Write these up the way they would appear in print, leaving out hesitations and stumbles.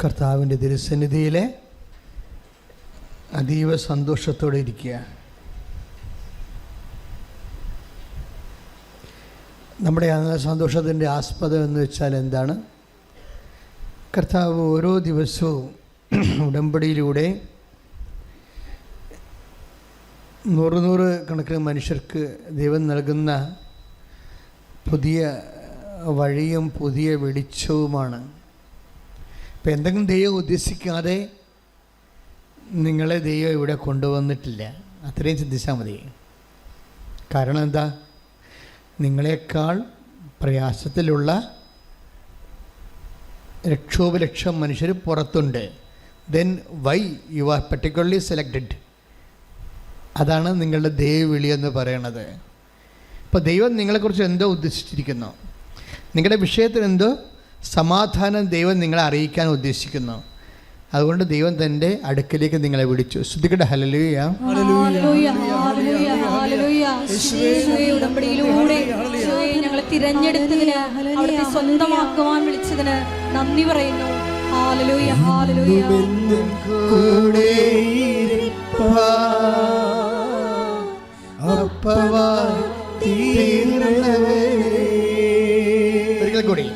കർത്താവിൻ്റെ തിരുസന്നിധിയിലെ അതീവ സന്തോഷത്തോടെ ഇരിക്കുക. നമ്മുടെ സന്തോഷത്തിൻ്റെ ആസ്പദം എന്ന് വെച്ചാൽ എന്താണ്? കർത്താവ് ഓരോ ദിവസവും ഉടമ്പടിയിലൂടെ നൂറ് കണക്കിന് മനുഷ്യർക്ക് ദൈവം നൽകുന്ന പുതിയ വഴിയും പുതിയ വെളിച്ചവുമാണ്. ഇപ്പം എന്തെങ്കിലും ദൈവം ഉദ്ദേശിക്കാതെ നിങ്ങളെ ദൈവം ഇവിടെ കൊണ്ടുവന്നിട്ടില്ല. അത്രയും ചിന്തിച്ചാൽ മതി. കാരണം എന്താ? നിങ്ങളെക്കാൾ പ്രയാസത്തിലുള്ള ലക്ഷോപലക്ഷം മനുഷ്യർ പുറത്തുണ്ട്. Then why you are particularly selected? അതാണ് നിങ്ങളുടെ ദൈവവിളി എന്ന് പറയണത്. ഇപ്പോൾ ദൈവം നിങ്ങളെക്കുറിച്ച് എന്തോ ഉദ്ദേശിച്ചിരിക്കുന്നു, നിങ്ങളുടെ വിഷയത്തിൽ എന്തോ സമാധാനം ദൈവം നിങ്ങളെ അറിയിക്കാൻ ഉദ്ദേശിക്കുന്നു. അതുകൊണ്ട് ദൈവം തൻ്റെ അടുക്കലേക്ക് നിങ്ങളെ വിളിച്ചു. ശ്രുതികട ഹല്ലേലൂയ. ഉടമ്പടിയിലൂടെ ഞങ്ങളെ തിരഞ്ഞെടുത്തതിന്, അവിടുത്തെ സ്വന്തമാക്കുവാൻ വിളിച്ചതിന് നന്ദി പറയുന്നു. Hallelujah, hallelujah. ഒരിക്കൽ കൂടി.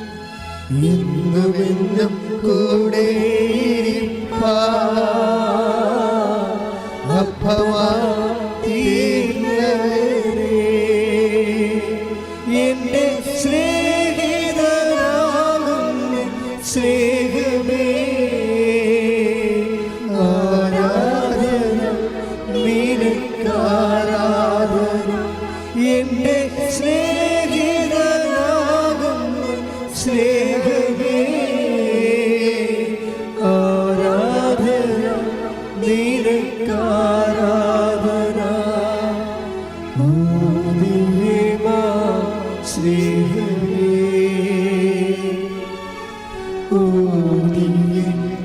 എന്നുമെന്നും കൂടെ എന്റെ സ്നേഹിതനാകും സ്നേഹമേ, ആരാധന നിനക്കാരാധന. എന്റെ സ്നേഹിതനാകും സ്നേഹമേ, ആരാധന നിനക്കാരാധന. ഓ ദിവ്യമാ സ്നേഹമേ, ഓ ദിവ്യകാരുണ്യമേ.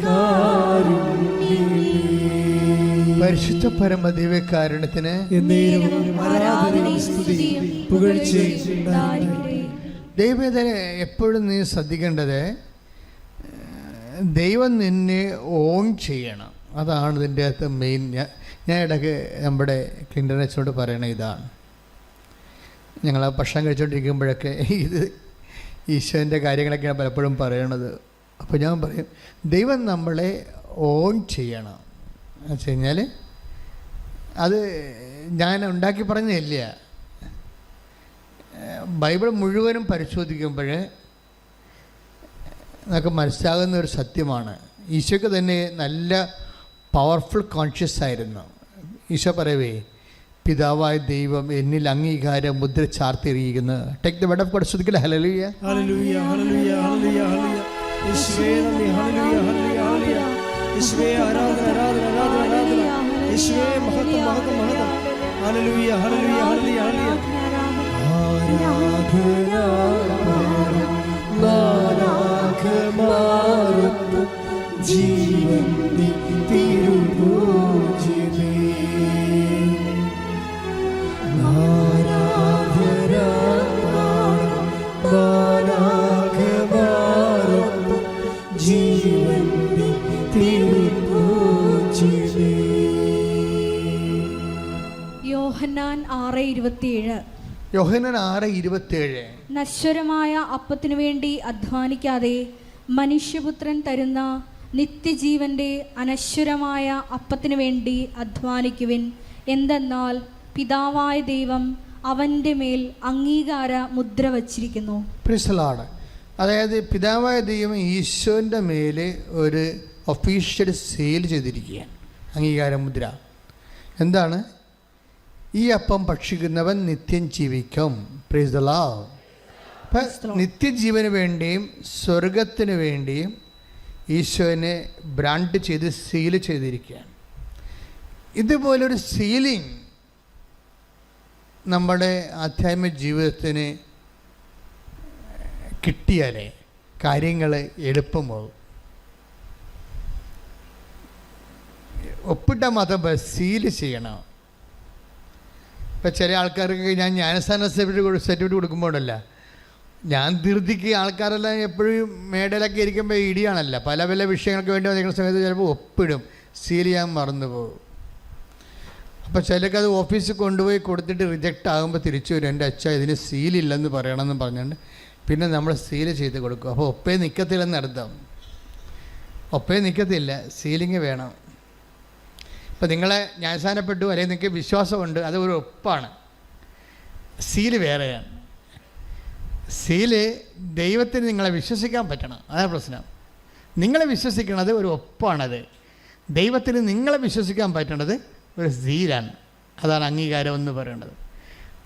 പരിശുദ്ധ പരമ ദിവ്യകാരുണ്യത്തിന് ദൈവവേദന എപ്പോഴും നീ ശ്രദ്ധിക്കേണ്ടത്, ദൈവം നിന്നെ ഓൺ ചെയ്യണം. അതാണ് ഇതിൻ്റെ അകത്ത് മെയിൻ. ഞാൻ ഇടയ്ക്ക് നമ്മുടെ ക്ലിൻ്റനച്ചോട് പറയണ ഇതാണ്. ഞങ്ങൾ ആ ഭക്ഷണം കഴിച്ചുകൊണ്ടിരിക്കുമ്പോഴൊക്കെ ഇത് ഈശോൻ്റെ കാര്യങ്ങളൊക്കെയാണ് പലപ്പോഴും പറയണത്. അപ്പോൾ ഞാൻ പറയും, ദൈവം നമ്മളെ ഓൺ ചെയ്യണം. എന്ന് വെച്ച് കഴിഞ്ഞാൽ അത് ഞാൻ ഉണ്ടാക്കി പറഞ്ഞില്ല. ബൈബിൾ മുഴുവനും പരിശോധിക്കുമ്പോൾ നമുക്ക് മനസ്സിലാകുന്ന ഒരു സത്യമാണ്. ഈശോയ്ക്ക് തന്നെ നല്ല പവർഫുൾ കോൺഷ്യസ് ആയിരുന്നു. ഈശോ പറയവേ, പിതാവായ ദൈവം എന്നിൽ അംഗീകാര മുദ്ര ചാർത്തിയിരിക്കുന്നു. Take the word of God. ശ്രദ്ധിക്കട്ടെ. ഹല്ലേലൂയ, ഹല്ലേലൂയ, ഹല്ലേലൂയ, ഹല്ലേലൂയ, ഹല്ലേലൂയ. യേശുവേ നന്ദി. ഹല്ലേലൂയ, ഹല്ലേലൂയ, ഹല്ലേലൂയ. യേശുവേ ആരാധന, ആരാധന, ആരാധന, ആരാധന. യേശുവേ മഹത്വം, മഹത്വം, മഹത്വം. ഹല്ലേലൂയ, ഹല്ലേലൂയ, ഹല്ലേലൂയ, ഹല്ലേലൂയ. ആരാധന മാലാഖമാർക്കു ജീവന്റെ തിരുഭോജ്യമേ. ആരാധന മാലാഖമാർക്കു ജീവന്റെ തിരുഭോജ്യമേ. യോഹന്നാൻ 6:27. യോഹന്നാൻ 6:27. നശ്വരമായ അപ്പത്തിനു വേണ്ടി അധ്വാനിക്കാതെ മനുഷ്യപുത്രൻ തരുന്ന നിത്യജീവന്റെ അനശ്വരമായ അപ്പത്തിനു വേണ്ടി അധ്വാനിക്കുവിൻ. എന്തെന്നാൽ പിതാവായ ദൈവം അവൻ്റെ മേൽ അംഗീകാര മുദ്ര വച്ചിരിക്കുന്നു. Praise the Lord. അതായത് പിതാവായ ദൈവം ഈശോൻ്റെ മേൽ ഒരു ഒഫീഷ്യൽ സീൽ ചെയ്തിരിക്കുകയാണ്, അംഗീകാരമുദ്ര. എന്താണ്? ഈ അപ്പം ഭക്ഷിക്കുന്നവൻ നിത്യം ജീവിക്കും. Praise the Lord. അപ്പം നിത്യജീവന് വേണ്ടിയും സ്വർഗത്തിന് വേണ്ടിയും ഈശോനെ ബ്രാൻഡ് ചെയ്ത് സീൽ ചെയ്തിരിക്കുകയാണ്. ഇതുപോലൊരു സീലിംഗ് നമ്മുടെ ആധ്യാത്മിക ജീവിതത്തിന് കിട്ടിയാലേ കാര്യങ്ങൾ എളുപ്പമാകും. ഒപ്പിട്ട മതം സീൽ ചെയ്യണം. ഇപ്പം ചില ആൾക്കാർക്ക് ഞാൻ ജ്ഞാനസ്ഥാന സർട്ടിഫിക്കറ്റ് കൊടുക്കുമ്പോഴല്ല, ഞാൻ ധൃതിക്ക് ആൾക്കാരെല്ലാം എപ്പോഴും മേടയിലൊക്കെ ഇരിക്കുമ്പോൾ ഇടിയാണല്ലോ, പല പല വിഷയങ്ങൾക്ക് വേണ്ടി വന്നിരിക്കുന്ന സമയത്ത് ചിലപ്പോൾ ഒപ്പിടും, സീൽ ചെയ്യാൻ മറന്നു പോകും. അപ്പോൾ ചിലർക്ക് അത് ഓഫീസിൽ കൊണ്ടുപോയി കൊടുത്തിട്ട് റിജക്റ്റ് ആകുമ്പോൾ തിരിച്ചു വരും, എൻ്റെ അച്ഛ ഇതിന് സീലില്ലെന്ന് പറയണമെന്ന് പറഞ്ഞുകൊണ്ട് പിന്നെ നമ്മൾ സീൽ ചെയ്ത് കൊടുക്കും. അപ്പോൾ ഒപ്പേ നിൽക്കത്തില്ലെന്ന് അർത്ഥം. ഒപ്പേ നിൽക്കത്തില്ല, സീലിങ് വേണം. ഇപ്പം നിങ്ങളെ ന്യായസ്ഥാനപ്പെട്ടു അല്ലെങ്കിൽ നിങ്ങൾക്ക് വിശ്വാസമുണ്ട്, അത് ഒരു ഒപ്പാണ്. സീല് വേറെയാണ്. സീല് ദൈവത്തിന് നിങ്ങളെ വിശ്വസിക്കാൻ പറ്റണം, അതാണ് പ്രശ്നം. നിങ്ങളെ വിശ്വസിക്കണത് ഒരു ഒപ്പാണത്. ദൈവത്തിന് നിങ്ങളെ വിശ്വസിക്കാൻ പറ്റണത് ഒരു സീലാണ്. അതാണ് അംഗീകാരം എന്ന് പറയുന്നത്.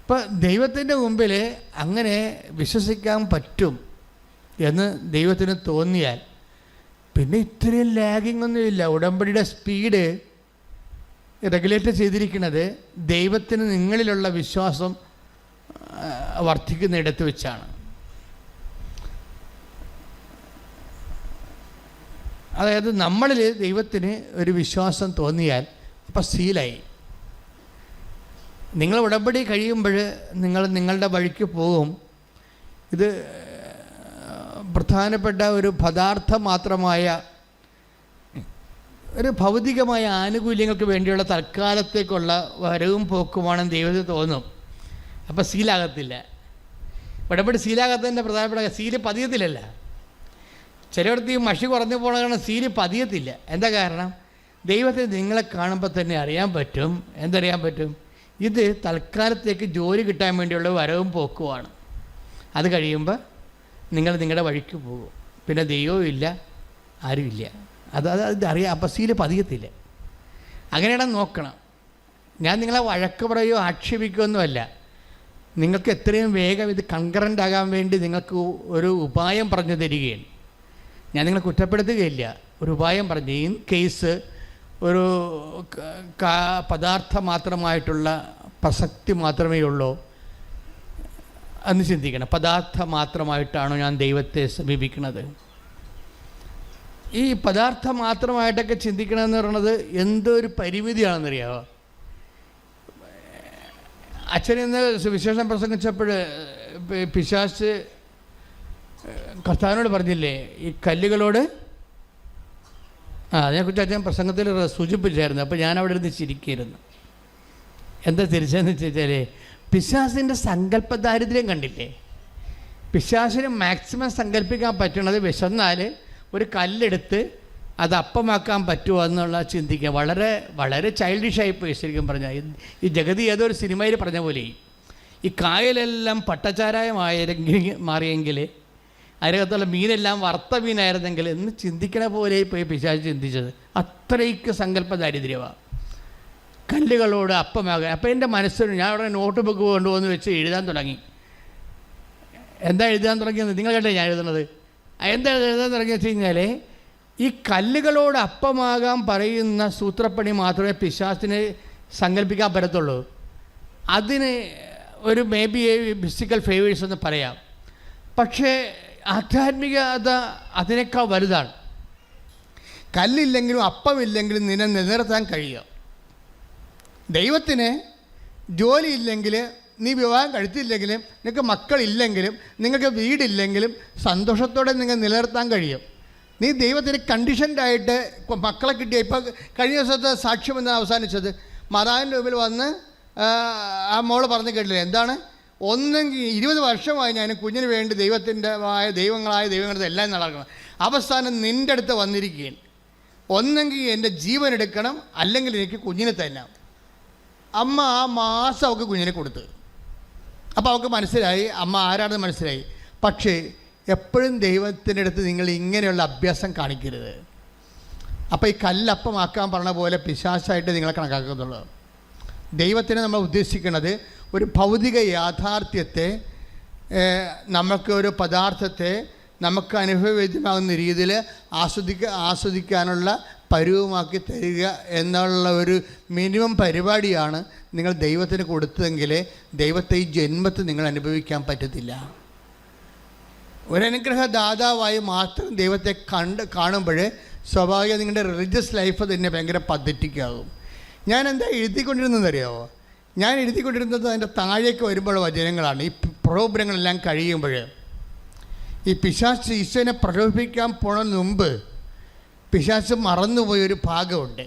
അപ്പോൾ ദൈവത്തിൻ്റെ മുമ്പിൽ അങ്ങനെ വിശ്വസിക്കാൻ പറ്റും എന്ന് ദൈവത്തിന് തോന്നിയാൽ പിന്നെ ഇത്രയും ലാഗിങ് ഒന്നുമില്ല. ഉടമ്പടിയുടെ സ്പീഡ് റെഗുലേറ്റ് ചെയ്തിരിക്കുന്നത് ദൈവത്തിന് നിങ്ങളിലുള്ള വിശ്വാസം വർദ്ധിക്കുന്നിടത്ത് വെച്ചാണ്. അതായത് നമ്മളിൽ ദൈവത്തിന് ഒരു വിശ്വാസം തോന്നിയാൽ അപ്പം സീലായി. നിങ്ങൾ ഉടമ്പടി കഴിയുമ്പോൾ നിങ്ങൾ നിങ്ങളുടെ വഴിക്ക് പോകും. ഇത് പ്രധാനപ്പെട്ട ഒരു പദാർത്ഥം മാത്രമായ ഒരു ഭൗതികമായ ആനുകൂല്യങ്ങൾക്ക് വേണ്ടിയുള്ള തൽക്കാലത്തേക്കുള്ള വരവും പോക്കുമാണെന്ന് ദൈവത്തിന് തോന്നും. അപ്പോൾ സീലാകത്തില്ല. ഉടമ്പടി സീലാകാത്തതിൻ്റെ പ്രധാനപ്പെട്ട സീല് പതിയത്തില്ലല്ല. ചിലയിടത്ത് ഈ മഷി കുറഞ്ഞു പോകണ കാരണം സീല് പതിയത്തില്ല. എന്താ കാരണം? ദൈവത്തിന് നിങ്ങളെ കാണുമ്പോൾ തന്നെ അറിയാൻ പറ്റും. എന്തറിയാൻ പറ്റും? ഇത് തൽക്കാലത്തേക്ക് ജോലി കിട്ടാൻ വേണ്ടിയുള്ള വരവും പോക്കുമാണ്. അത് കഴിയുമ്പോൾ നിങ്ങൾ നിങ്ങളുടെ വഴിക്ക് പോകും. പിന്നെ ദൈവവും ഇല്ല, ആരുമില്ല. അത് അറിയാം. അപ്പം സീല് പതിയത്തില്ല. അങ്ങനെയാണ് നോക്കണം. ഞാൻ നിങ്ങളെ വഴക്ക് പറയുകയോ ആക്ഷേപിക്കുകയൊന്നുമല്ല. നിങ്ങൾക്ക് എത്രയും വേഗം ഇത് കൺകറൻ്റ് ആകാൻ വേണ്ടി നിങ്ങൾക്ക് ഒരു ഉപായം പറഞ്ഞു തരികയാണ്. ഞാൻ നിങ്ങളെ കുറ്റപ്പെടുത്തുകയില്ല. ഒരു ഉപായം പറഞ്ഞു. ഇൻ കേസ് ഒരു പദാർത്ഥം മാത്രമായിട്ടുള്ള പ്രസക്തി മാത്രമേ ഉള്ളൂ എന്ന് ചിന്തിക്കണം. പദാർത്ഥം മാത്രമായിട്ടാണോ ഞാൻ ദൈവത്തെ സമീപിക്കുന്നത്? ഈ പദാർത്ഥം മാത്രമായിട്ടൊക്കെ ചിന്തിക്കണമെന്ന് പറയുന്നത് എന്തൊരു പരിമിതിയാണെന്നറിയാമോ? അച്ഛനിന്ന് സുവിശേഷം പ്രസംഗിച്ചപ്പോൾ പിശാച് കർത്താവിനോട് പറഞ്ഞില്ലേ, ഈ കല്ലുകളോട് അതിനെക്കുറിച്ച് അച്ഛൻ പ്രസംഗത്തിൽ സൂചിപ്പിച്ചായിരുന്നു. അപ്പോൾ ഞാൻ അവിടെ ഇരുന്ന് ചിരിക്കുകയായിരുന്നു. എന്താ തിരിച്ചെന്ന് വെച്ചാൽ പിശാചിൻ്റെ സങ്കല്പ ദാരിദ്ര്യം കണ്ടില്ലേ? പിശാചിന് മാക്സിമം സങ്കല്പിക്കാൻ പറ്റുന്നത് വിശന്നാൽ ഒരു കല്ലെടുത്ത് അത് അപ്പമാക്കാൻ പറ്റുമോ എന്നുള്ള ചിന്തിക്കുക. വളരെ വളരെ ചൈൽഡിഷായിപ്പോയി ശരിക്കും പറഞ്ഞാൽ. ഈ ജഗതി ഏതൊരു സിനിമയിൽ പറഞ്ഞ പോലെ ഈ കായലെല്ലാം മാറിയെങ്കിൽ അതിനകത്തുള്ള മീനെല്ലാം വറുത്ത മീനായിരുന്നെങ്കിൽ എന്ന് ചിന്തിക്കണ പോലെ പോയി പിശാച് ചിന്തിച്ചത്. അത്രയ്ക്ക് സങ്കല്പ ദാരിദ്ര്യമാണ്. കല്ലുകളോട് അപ്പമാകാൻ. അപ്പം എൻ്റെ മനസ്സിന് ഞാൻ അവിടെ നോട്ട് ബുക്ക് കൊണ്ടുവന്ന് വെച്ച് എഴുതാൻ തുടങ്ങി. എന്താ എഴുതാൻ തുടങ്ങിയത്? നിങ്ങൾ കണ്ടേ ഞാൻ എഴുതുന്നത്. എന്താ എഴുതാൻ തുടങ്ങിയെന്ന് വെച്ച് കഴിഞ്ഞാൽ ഈ കല്ലുകളോട് അപ്പമാകാൻ പറയുന്ന സൂത്രപ്പണി മാത്രമേ പിശാചിന് സങ്കല്പിക്കാൻ പറ്റത്തുള്ളൂ. അതിന് ഒരു മേ ബി ഫിസിക്കൽ ഫേവേഴ്സ് എന്ന് പറയാം. പക്ഷേ ആധ്യാത്മികത അതിനേക്കാൾ വലുതാണ്. കല്ലില്ലെങ്കിലും അപ്പമില്ലെങ്കിലും നിന്നെ നിലനിർത്താൻ കഴിയുക. ദൈവത്തിന് ജോലിയില്ലെങ്കിൽ, നീ വിവാഹം കഴിച്ചില്ലെങ്കിലും, നിങ്ങൾക്ക് മക്കളില്ലെങ്കിലും, നിങ്ങൾക്ക് വീടില്ലെങ്കിലും സന്തോഷത്തോടെ നിങ്ങൾ നിലനിർത്താൻ കഴിയും. നീ ദൈവത്തിന് കണ്ടീഷൻഡായിട്ട് മക്കളെ കിട്ടിയ. ഇപ്പോൾ കഴിഞ്ഞ ദിവസത്തെ സാക്ഷ്യം എന്നാണ് അവസാനിച്ചത്. മാതാവിൻ്റെ മുമ്പിൽ വന്ന് ആ മോള് പറഞ്ഞു കേട്ടില്ലേ, എന്താണ്? ഒന്നെങ്കിൽ 20 വർഷമായി ഞാൻ കുഞ്ഞിന് വേണ്ടി ദൈവങ്ങളായ ദൈവങ്ങളുടെ എല്ലാം നടക്കണം. അവസാനം നിൻ്റെ അടുത്ത് വന്നിരിക്കുകയാണ്. ഒന്നെങ്കിൽ എൻ്റെ ജീവൻ എടുക്കണം, അല്ലെങ്കിൽ എനിക്ക് കുഞ്ഞിനെ തന്നാം. അമ്മ ആ മാസം അവൾക്ക് കുഞ്ഞിനെ കൊടുത്ത്. അപ്പോൾ അവൾക്ക് മനസ്സിലായി അമ്മ ആരാണെന്ന് മനസ്സിലായി. പക്ഷേ എപ്പോഴും ദൈവത്തിൻ്റെ അടുത്ത് നിങ്ങൾ ഇങ്ങനെയുള്ള അഭ്യാസം കാണിക്കരുത്. അപ്പോൾ ഈ കല്ലപ്പമാക്കാൻ പറഞ്ഞ പോലെ പിശാചായിട്ട് നിങ്ങളെ കണക്കാക്കുന്നുള്ളൂ. ദൈവത്തിന് നമ്മൾ ഉദ്ദേശിക്കുന്നത് ഒരു ഭൗതിക യാഥാർത്ഥ്യത്തെ, നമുക്ക് ഒരു പദാർത്ഥത്തെ നമുക്ക് അനുഭവവേദ്യമാകുന്ന രീതിയിൽ ആസ്വദിക്കാനുള്ള പരുവമാക്കി തരിക എന്നുള്ള ഒരു മിനിമം പരിപാടിയാണ് നിങ്ങൾ ദൈവത്തിന് കൊടുത്തതെങ്കിൽ ദൈവത്തെ ഈ ജന്മത്തിൽ നിങ്ങൾ അനുഭവിക്കാൻ പറ്റത്തില്ല. ഒരനുഗ്രഹ ദാതാവായി മാത്രം ദൈവത്തെ കാണുമ്പോൾ സ്വാഭാവിക നിങ്ങളുടെ റിലീജിയസ് ലൈഫ് തന്നെ ഭയങ്കര പദ്ധതിക്കാകും. ഞാൻ എന്താ എഴുതിക്കൊണ്ടിരുന്നതെന്നറിയാമോ? ഞാൻ എഴുതിക്കൊണ്ടിരുന്നത് അതിൻ്റെ താഴേക്ക് വരുമ്പോൾ വചനങ്ങളാണ്. ഈ പ്രോഗ്രാങ്ങളെല്ലാം കഴിയുമ്പോൾ ഈ പിശാച് ഈശോനെ പ്രലോഭിപ്പിക്കാൻ പോണതിന് മുമ്പ് പിശാച് മറന്നുപോയൊരു ഭാഗമുണ്ട്.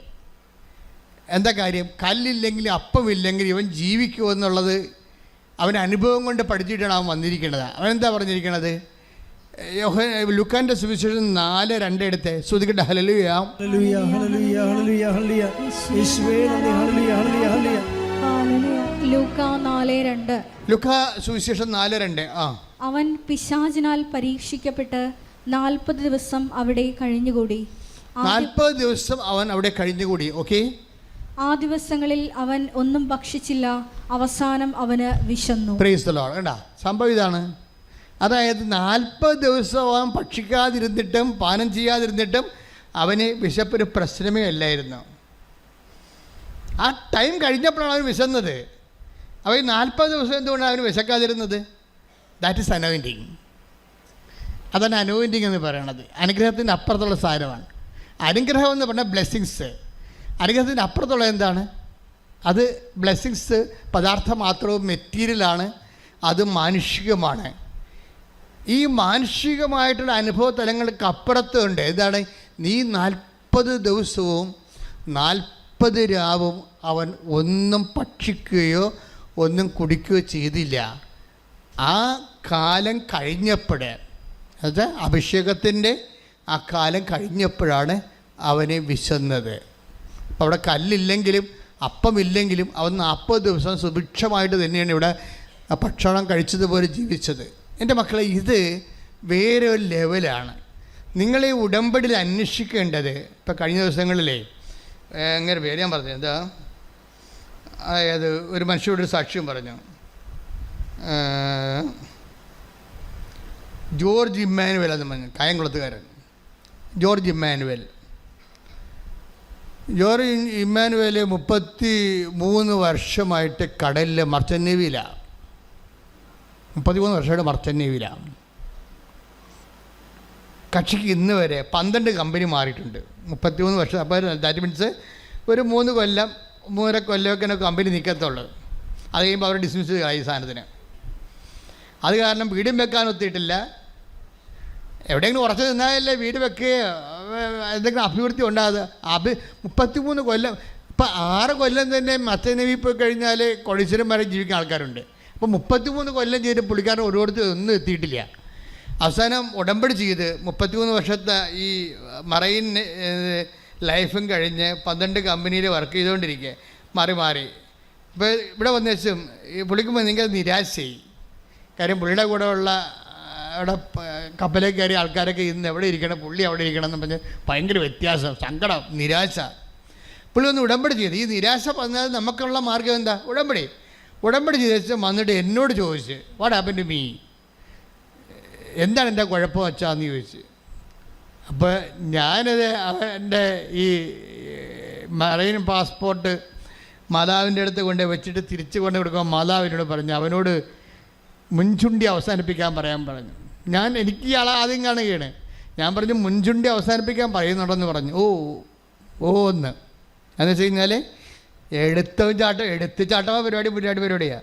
എന്താ കാര്യം? കല്ലില്ലെങ്കിൽ അപ്പമില്ലെങ്കിൽ ഇവൻ ജീവിക്കുമെന്നുള്ളത് അവൻ അനുഭവം കൊണ്ട് പഠിച്ചിട്ടാണ് അവൻ വന്നിരിക്കുന്നത്. അവനെന്താ പറഞ്ഞിരിക്കണത്? ലുക്കാൻ്റെ സുവിശേഷം 4:2 എടുത്ത് ശ്രുതികട്ടെ. ഹല്ലേലൂയ ഹല്ലേലൂയ ഹല്ലേലൂയ ഹല്ലേലൂയ ഹല്ലേലൂയ യേശുവേ നന്ദി. ഹല്ലേലൂയ ഹല്ലേലൂയ ഹല്ലേലൂയ. ലൂക്കാ 4:2. ലുക്കാ സുവിശേഷം 4:2. അവൻ പിശാചിനാൽ പരീക്ഷിക്കപ്പെട്ട് 40 ദിവസം അവിടെ കഴിഞ്ഞുകൂടി. 40 ദിവസം അവൻ അവിടെ കഴിഞ്ഞുകൂടി. ഓക്കെ. ആ ദിവസങ്ങളിൽ അവൻ ഒന്നും ഭക്ഷിച്ചില്ല. അവസാനം അവന് വിശന്നു. Praise the Lord. കണ്ടാ സംഭവം ഇതാണ്. അതായത് 40 ദിവസം അവൻ ഭക്ഷിക്കാതിരുന്നിട്ടും പാനം ചെയ്യാതിരുന്നിട്ടും അവന് വിശപ്പൊരു പ്രശ്നമേ അല്ലായിരുന്നു. ആ ടൈം കഴിഞ്ഞപ്പോഴാണ് അവൻ വിശന്നത്. അവൻ 40 ദിവസം എന്തുകൊണ്ടാണ് അവന് വിശക്കാതിരുന്നത്? That is anointing. അതാണ് അനോയിൻറ്റിങ് എന്ന് പറയണത്. അനുഗ്രഹത്തിൻ്റെ അപ്പുറത്തുള്ള സാധനമാണ്. അനുഗ്രഹം എന്ന് പറഞ്ഞാൽ ബ്ലെസ്സിങ്സ്. അനുഗ്രഹത്തിൻ്റെ അപ്പുറത്തുള്ള എന്താണ്? അത് ബ്ലെസ്സിങ്സ് പദാർത്ഥം മാത്രവും മെറ്റീരിയലാണ്. അത് മാനുഷികമാണ്. ഈ മാനുഷികമായിട്ടുള്ള അനുഭവ തലങ്ങൾക്ക് അപ്പുറത്തുണ്ട്. എന്താണ്? നീ 40 ദിവസവും 40 രാവും അവൻ ഒന്നും ഭക്ഷിക്കുകയോ ഒന്നും കുടിക്കുകയോ ചെയ്തില്ല. ആ കാലം കഴിഞ്ഞപ്പോൾ, അത് അഭിഷേകത്തിൻ്റെ ആ കാലം കഴിഞ്ഞപ്പോഴാണ് അവനെ വിശന്നത്. അപ്പോൾ അവിടെ കല്ലില്ലെങ്കിലും അപ്പമില്ലെങ്കിലും അവൻ 40 ദിവസം സുഭിക്ഷമായിട്ട് തന്നെയാണ് ഇവിടെ ഭക്ഷണം കഴിച്ചതുപോലെ ജീവിച്ചത്. എൻ്റെ മക്കളെ, ഇത് വേറെ ഒരു ലെവലാണ്. നിങ്ങളീ ഉടമ്പടിയിൽ അന്വേഷിക്കേണ്ടത്. ഇപ്പം കഴിഞ്ഞ ദിവസങ്ങളിലേ അങ്ങനെ പേര് ഞാൻ പറഞ്ഞു, എന്താ, അതായത് ഒരു മനുഷ്യരോട് ഒരു സാക്ഷ്യം പറഞ്ഞു. ജോർജ് ഇമ്മാനുവൽ എന്ന് പറഞ്ഞു, കായംകുളത്തുകാരൻ ജോർജ് ഇമ്മാനുവൽ. ജോർജ് ഇമ്മാനുവൽ 33 വർഷമായിട്ട് കടലിൽ മർച്ചൻ്റ് നേവിയിലാണ്. 33 വർഷമായിട്ട് മർച്ചൻ്റ് നേവിയിലാണ്. കക്ഷിക്ക് ഇന്ന് വരെ 12 കമ്പനി മാറിയിട്ടുണ്ട്. 33 വർഷം. അപ്പോൾ ദാറ്റ് മീൻസ് ഒരു 3 കൊല്ലം 3.5 കൊല്ലമൊക്കെ കമ്പനി നിൽക്കത്തുള്ളൂ. അത് കഴിയുമ്പോൾ അവർ ഡിസ്മിസ് ചെയ്യുക ഈ സാധനത്തിന്. അത് കാരണം വീടും വെക്കാൻ ഒത്തിയിട്ടില്ല. എവിടെയെങ്കിലും ഉറച്ചു നിന്നാലല്ലേ വീട് വെക്കുകയോ എന്തെങ്കിലും അഭിവൃദ്ധി ഉണ്ടാകുക. 33 കൊല്ലം. ഇപ്പം 6 കൊല്ലം തന്നെ മർച്ചൻ്റ് നേവി പോയി കഴിഞ്ഞാൽ കൊടീശ്വരം വരെ ജീവിക്കുന്ന ആൾക്കാരുണ്ട്. അപ്പോൾ 33 കൊല്ലം ചെയ്ത് പുള്ളിക്കാരൻ ഓരോരുത്തർ ഒന്നും എത്തിയിട്ടില്ല. അവസാനം ഉടമ്പടി ചെയ്ത് 33 വർഷത്തെ ഈ മറൈൻ ലൈഫും കഴിഞ്ഞ് 12 കമ്പനിയിൽ വർക്ക് ചെയ്തുകൊണ്ടിരിക്കുക മാറി. ഇപ്പോൾ ഇവിടെ വന്ന ശേഷം ഈ പുള്ളിക്ക് ഭയങ്കര നിരാശയായി. കാര്യം പുള്ളിയുടെ കൂടെ ഉള്ള അവിടെ കപ്പലേക്ക് കയറിയ ആൾക്കാരൊക്കെ ഇന്ന് എവിടെ ഇരിക്കണം, പുള്ളി അവിടെ ഇരിക്കണം എന്ന് പറഞ്ഞ് ഭയങ്കര വ്യത്യാസം, സങ്കടം, നിരാശ. പുള്ളി ഒന്ന് ഉടമ്പടി ചെയ്ത്. ഈ നിരാശ പറഞ്ഞാൽ നമുക്കുള്ള മാർഗം എന്താ? ഉടമ്പടി ചെയ്ത് വന്നിട്ട് എന്നോട് ചോദിച്ച്, വാട്ട് ഹാപ്പൻ ടു മീ, എന്താണ് എൻ്റെ കുഴപ്പം വെച്ചാന്ന് ചോദിച്ച്. അപ്പോൾ ഞാനത് എൻ്റെ ഈ മറൈൻ പാസ്പോർട്ട് മാതാവിൻ്റെ അടുത്ത് കൊണ്ട് വെച്ചിട്ട് തിരിച്ചു കൊണ്ട് കൊടുക്കുമ്പോൾ മാതാവിനോട് പറഞ്ഞു, അവനോട് മുൻചുണ്ടി അവസാനിപ്പിക്കാൻ പറയാൻ പറഞ്ഞു. എനിക്ക് ഇയാളെ ആദ്യം കാണുകയാണ്. ഞാൻ പറഞ്ഞു മുൻചുണ്ടി അവസാനിപ്പിക്കാൻ പറയുന്നുണ്ടെന്ന് പറഞ്ഞു. എന്ന് വെച്ച് കഴിഞ്ഞാൽ എടുത്ത് ചാട്ടമ പരിപാടിയാണ്.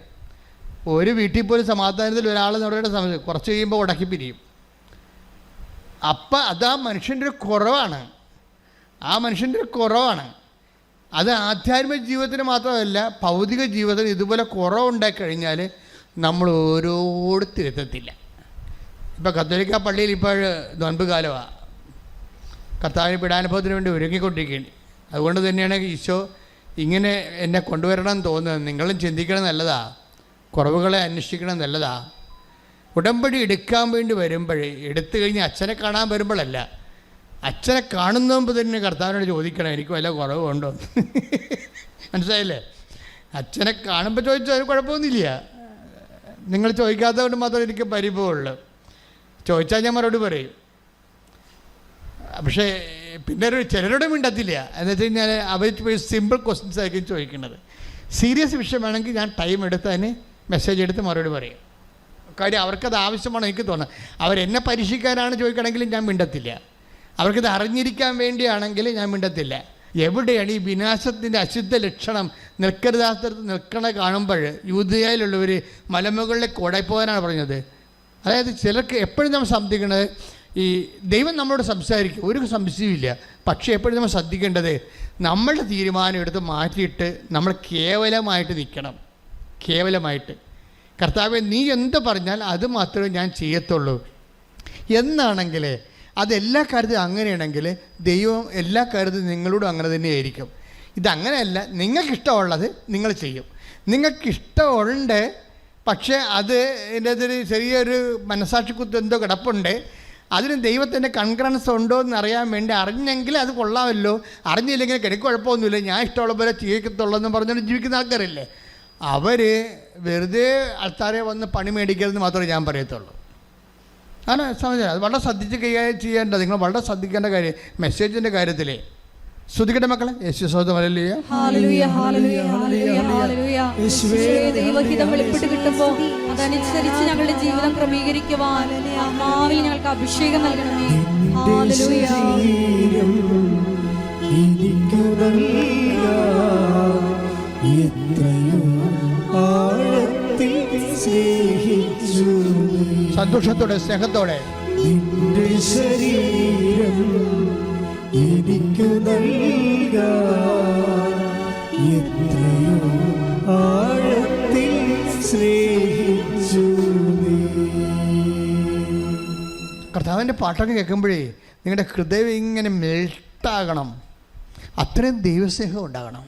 ഒരു വീട്ടിൽ പോലും സമാധാനത്തിൽ ഒരാൾ നമ്മുടെ സമയത്ത് കുറച്ച് കഴിയുമ്പോൾ ഉടക്കി പിരിയും. അപ്പം അത് ആ മനുഷ്യൻ്റെ ഒരു കുറവാണ്. അത് ആധ്യാത്മിക ജീവിതത്തിന് മാത്രമല്ല, ഭൗതിക ജീവിതത്തിന് ഇതുപോലെ കുറവുണ്ടായി കഴിഞ്ഞാൽ നമ്മൾ ഓരോരുത്തരെത്തത്തില്ല. ഇപ്പോൾ കത്തോലിക്ക പള്ളിയിൽ ഇപ്പോൾ നോൻപ് കാലമാണ്. കർത്താവിന് പീഡാനുഭവത്തിന് വേണ്ടി ഒരുങ്ങിക്കൊണ്ടിരിക്കുകയാണ്. അതുകൊണ്ട് തന്നെയാണ് ഈശോ ഇങ്ങനെ എന്നെ കൊണ്ടുവരണം എന്ന് തോന്നുന്നത്. നിങ്ങളും ചിന്തിക്കണം, നല്ലതാ. കുറവുകളെ അന്വേഷിക്കണം, നല്ലതാ. ഉടമ്പടി എടുക്കാൻ വേണ്ടി വരുമ്പോഴേ, എടുത്തു കഴിഞ്ഞ് അച്ഛനെ കാണാൻ വരുമ്പോഴല്ല, അച്ഛനെ കാണുന്ന മുമ്പ് തന്നെ കർത്താവിനോട് ചോദിക്കണം, എനിക്ക് വല്ല കുറവുണ്ടോ. മനസ്സിലായില്ലേ? അച്ഛനെ കാണുമ്പോൾ ചോദിച്ചാൽ കുഴപ്പമൊന്നുമില്ല. നിങ്ങൾ ചോദിക്കാത്തത് കൊണ്ട് മാത്രമേ എനിക്ക് പരിഭവമുള്ളൂ. ചോദിച്ചാൽ ഞാൻ മറുപടി പറയും. പക്ഷേ പിന്നെ ചിലരോട് മിണ്ടത്തില്ല. എന്ന് വെച്ച് കഴിഞ്ഞാൽ അവർ സിമ്പിൾ ക്വസ്റ്റ്യൻസ് ആയിരിക്കും ചോദിക്കുന്നത്. സീരിയസ് വിഷയമാണെങ്കിൽ ഞാൻ ടൈം എടുത്ത് അതിന് മെസ്സേജ് എടുത്ത് മറുപടി പറയും. കാര്യം അവർക്കത് ആവശ്യമാണോ എനിക്ക് തോന്നുന്നത്. അവരെന്നെ പരീക്ഷിക്കാനാണ് ചോദിക്കണമെങ്കിലും ഞാൻ മിണ്ടത്തില്ല. അവർക്കിത് അറിഞ്ഞിരിക്കാൻ വേണ്ടിയാണെങ്കിൽ ഞാൻ മിണ്ടത്തില്ല. എവിടെയാണ് ഈ വിനാശത്തിൻ്റെ അശുദ്ധ ലക്ഷണം നിൽക്കരുതാസ്ഥലത്ത് നിൽക്കണ കാണുമ്പോൾ യൂദയായിലുള്ളവർ മലമുകളിലേക്ക് ഓടായിപ്പോകാനാണ് പറഞ്ഞത്. അതായത് ചിലർക്ക് എപ്പോഴും നമ്മൾ ശ്രദ്ധിക്കേണ്ടത്, ഈ ദൈവം നമ്മളോട് സംസാരിക്കും, ഒരു സംശയമില്ല. പക്ഷേ എപ്പോഴും നമ്മൾ ശ്രദ്ധിക്കേണ്ടത് നമ്മളുടെ തീരുമാനം എടുത്ത് മാറ്റിയിട്ട് നമ്മൾ കേവലമായിട്ട് നിൽക്കണം. കേവലമായിട്ട് കർത്താവേ നീ എന്ത് പറഞ്ഞാൽ അത് മാത്രമേ ഞാൻ ചെയ്യത്തുള്ളൂ എന്നാണെങ്കിൽ, അതെല്ലാ കാര്യത്തിലും അങ്ങനെയാണെങ്കിൽ ദൈവം എല്ലാ കാര്യത്തിലും നിങ്ങളോടും അങ്ങനെ തന്നെയായിരിക്കും. ഇതങ്ങനെയല്ല, നിങ്ങൾക്കിഷ്ടമുള്ളത് നിങ്ങൾ ചെയ്യും. നിങ്ങൾക്കിഷ്ടമുണ്ട്, പക്ഷേ അത് എൻ്റെ അതിൽ ചെറിയൊരു മനസാക്ഷിക്കുത്ത് എന്തോ കിടപ്പുണ്ട്, അതിന് ദൈവത്തിൻ്റെ കൺകറൻസ് ഉണ്ടോ എന്ന് അറിയാൻ വേണ്ടി അറിഞ്ഞെങ്കിൽ അത് കൊള്ളാമല്ലോ, അറിഞ്ഞില്ലെങ്കിൽ എനിക്ക് കുഴപ്പമൊന്നുമില്ല, ഞാൻ ഇഷ്ടമുള്ള പോലെ ജീവിക്കത്തുള്ളൂ എന്ന് പറഞ്ഞുകൊണ്ട് ജീവിക്കുന്ന ആൾക്കാരില്ലേ, അവർ വെറുതെ ആൾക്കാരെ വന്ന് പണി മേടിക്കരുതെന്ന് മാത്രമേ ഞാൻ പറയത്തുള്ളൂ. ആണ് സമയം. അത് വളരെ ശ്രദ്ധിച്ച് കൈകാര്യം ചെയ്യേണ്ടത്, നിങ്ങൾ വളരെ ശ്രദ്ധിക്കേണ്ട കാര്യം മെസ്സേജിൻ്റെ കാര്യത്തിലേ. ശ്രുതിക്കട്ടെ മക്കളെ. യേശു സ്വന്തം ഹല്ലേലൂയ. ഹല്ലേലൂയ ഹല്ലേലൂയ ഹല്ലേലൂയ ഹല്ലേലൂയ. യേശുവേ ദൈവഹിതം വെളിപ്പെട്ട് കിട്ടുമ്പോൾ അതനുസരിച്ച് ഞങ്ങളുടെ ജീവിതം ക്രമീകരിക്കുവാൻ ആത്മാവിൽ ഞങ്ങൾക്ക് അഭിഷേകം നൽകണമേ. ഹല്ലേലൂയ. സന്തോഷത്തോടെ സ്നേഹത്തോടെ നിന്റെ ശരീരം എനിക്ക് നൽകാൻ എത്രയോ ആഴത്തിൽ സ്നേഹിച്ചു നീ. കർത്താവിൻ്റെ പാട്ടൊക്കെ കേൾക്കുമ്പോഴേ നിങ്ങളുടെ ഹൃദയം ഇങ്ങനെ മെൽട്ടാകണം, അത്രയും ദൈവസ്നേഹം ഉണ്ടാകണം.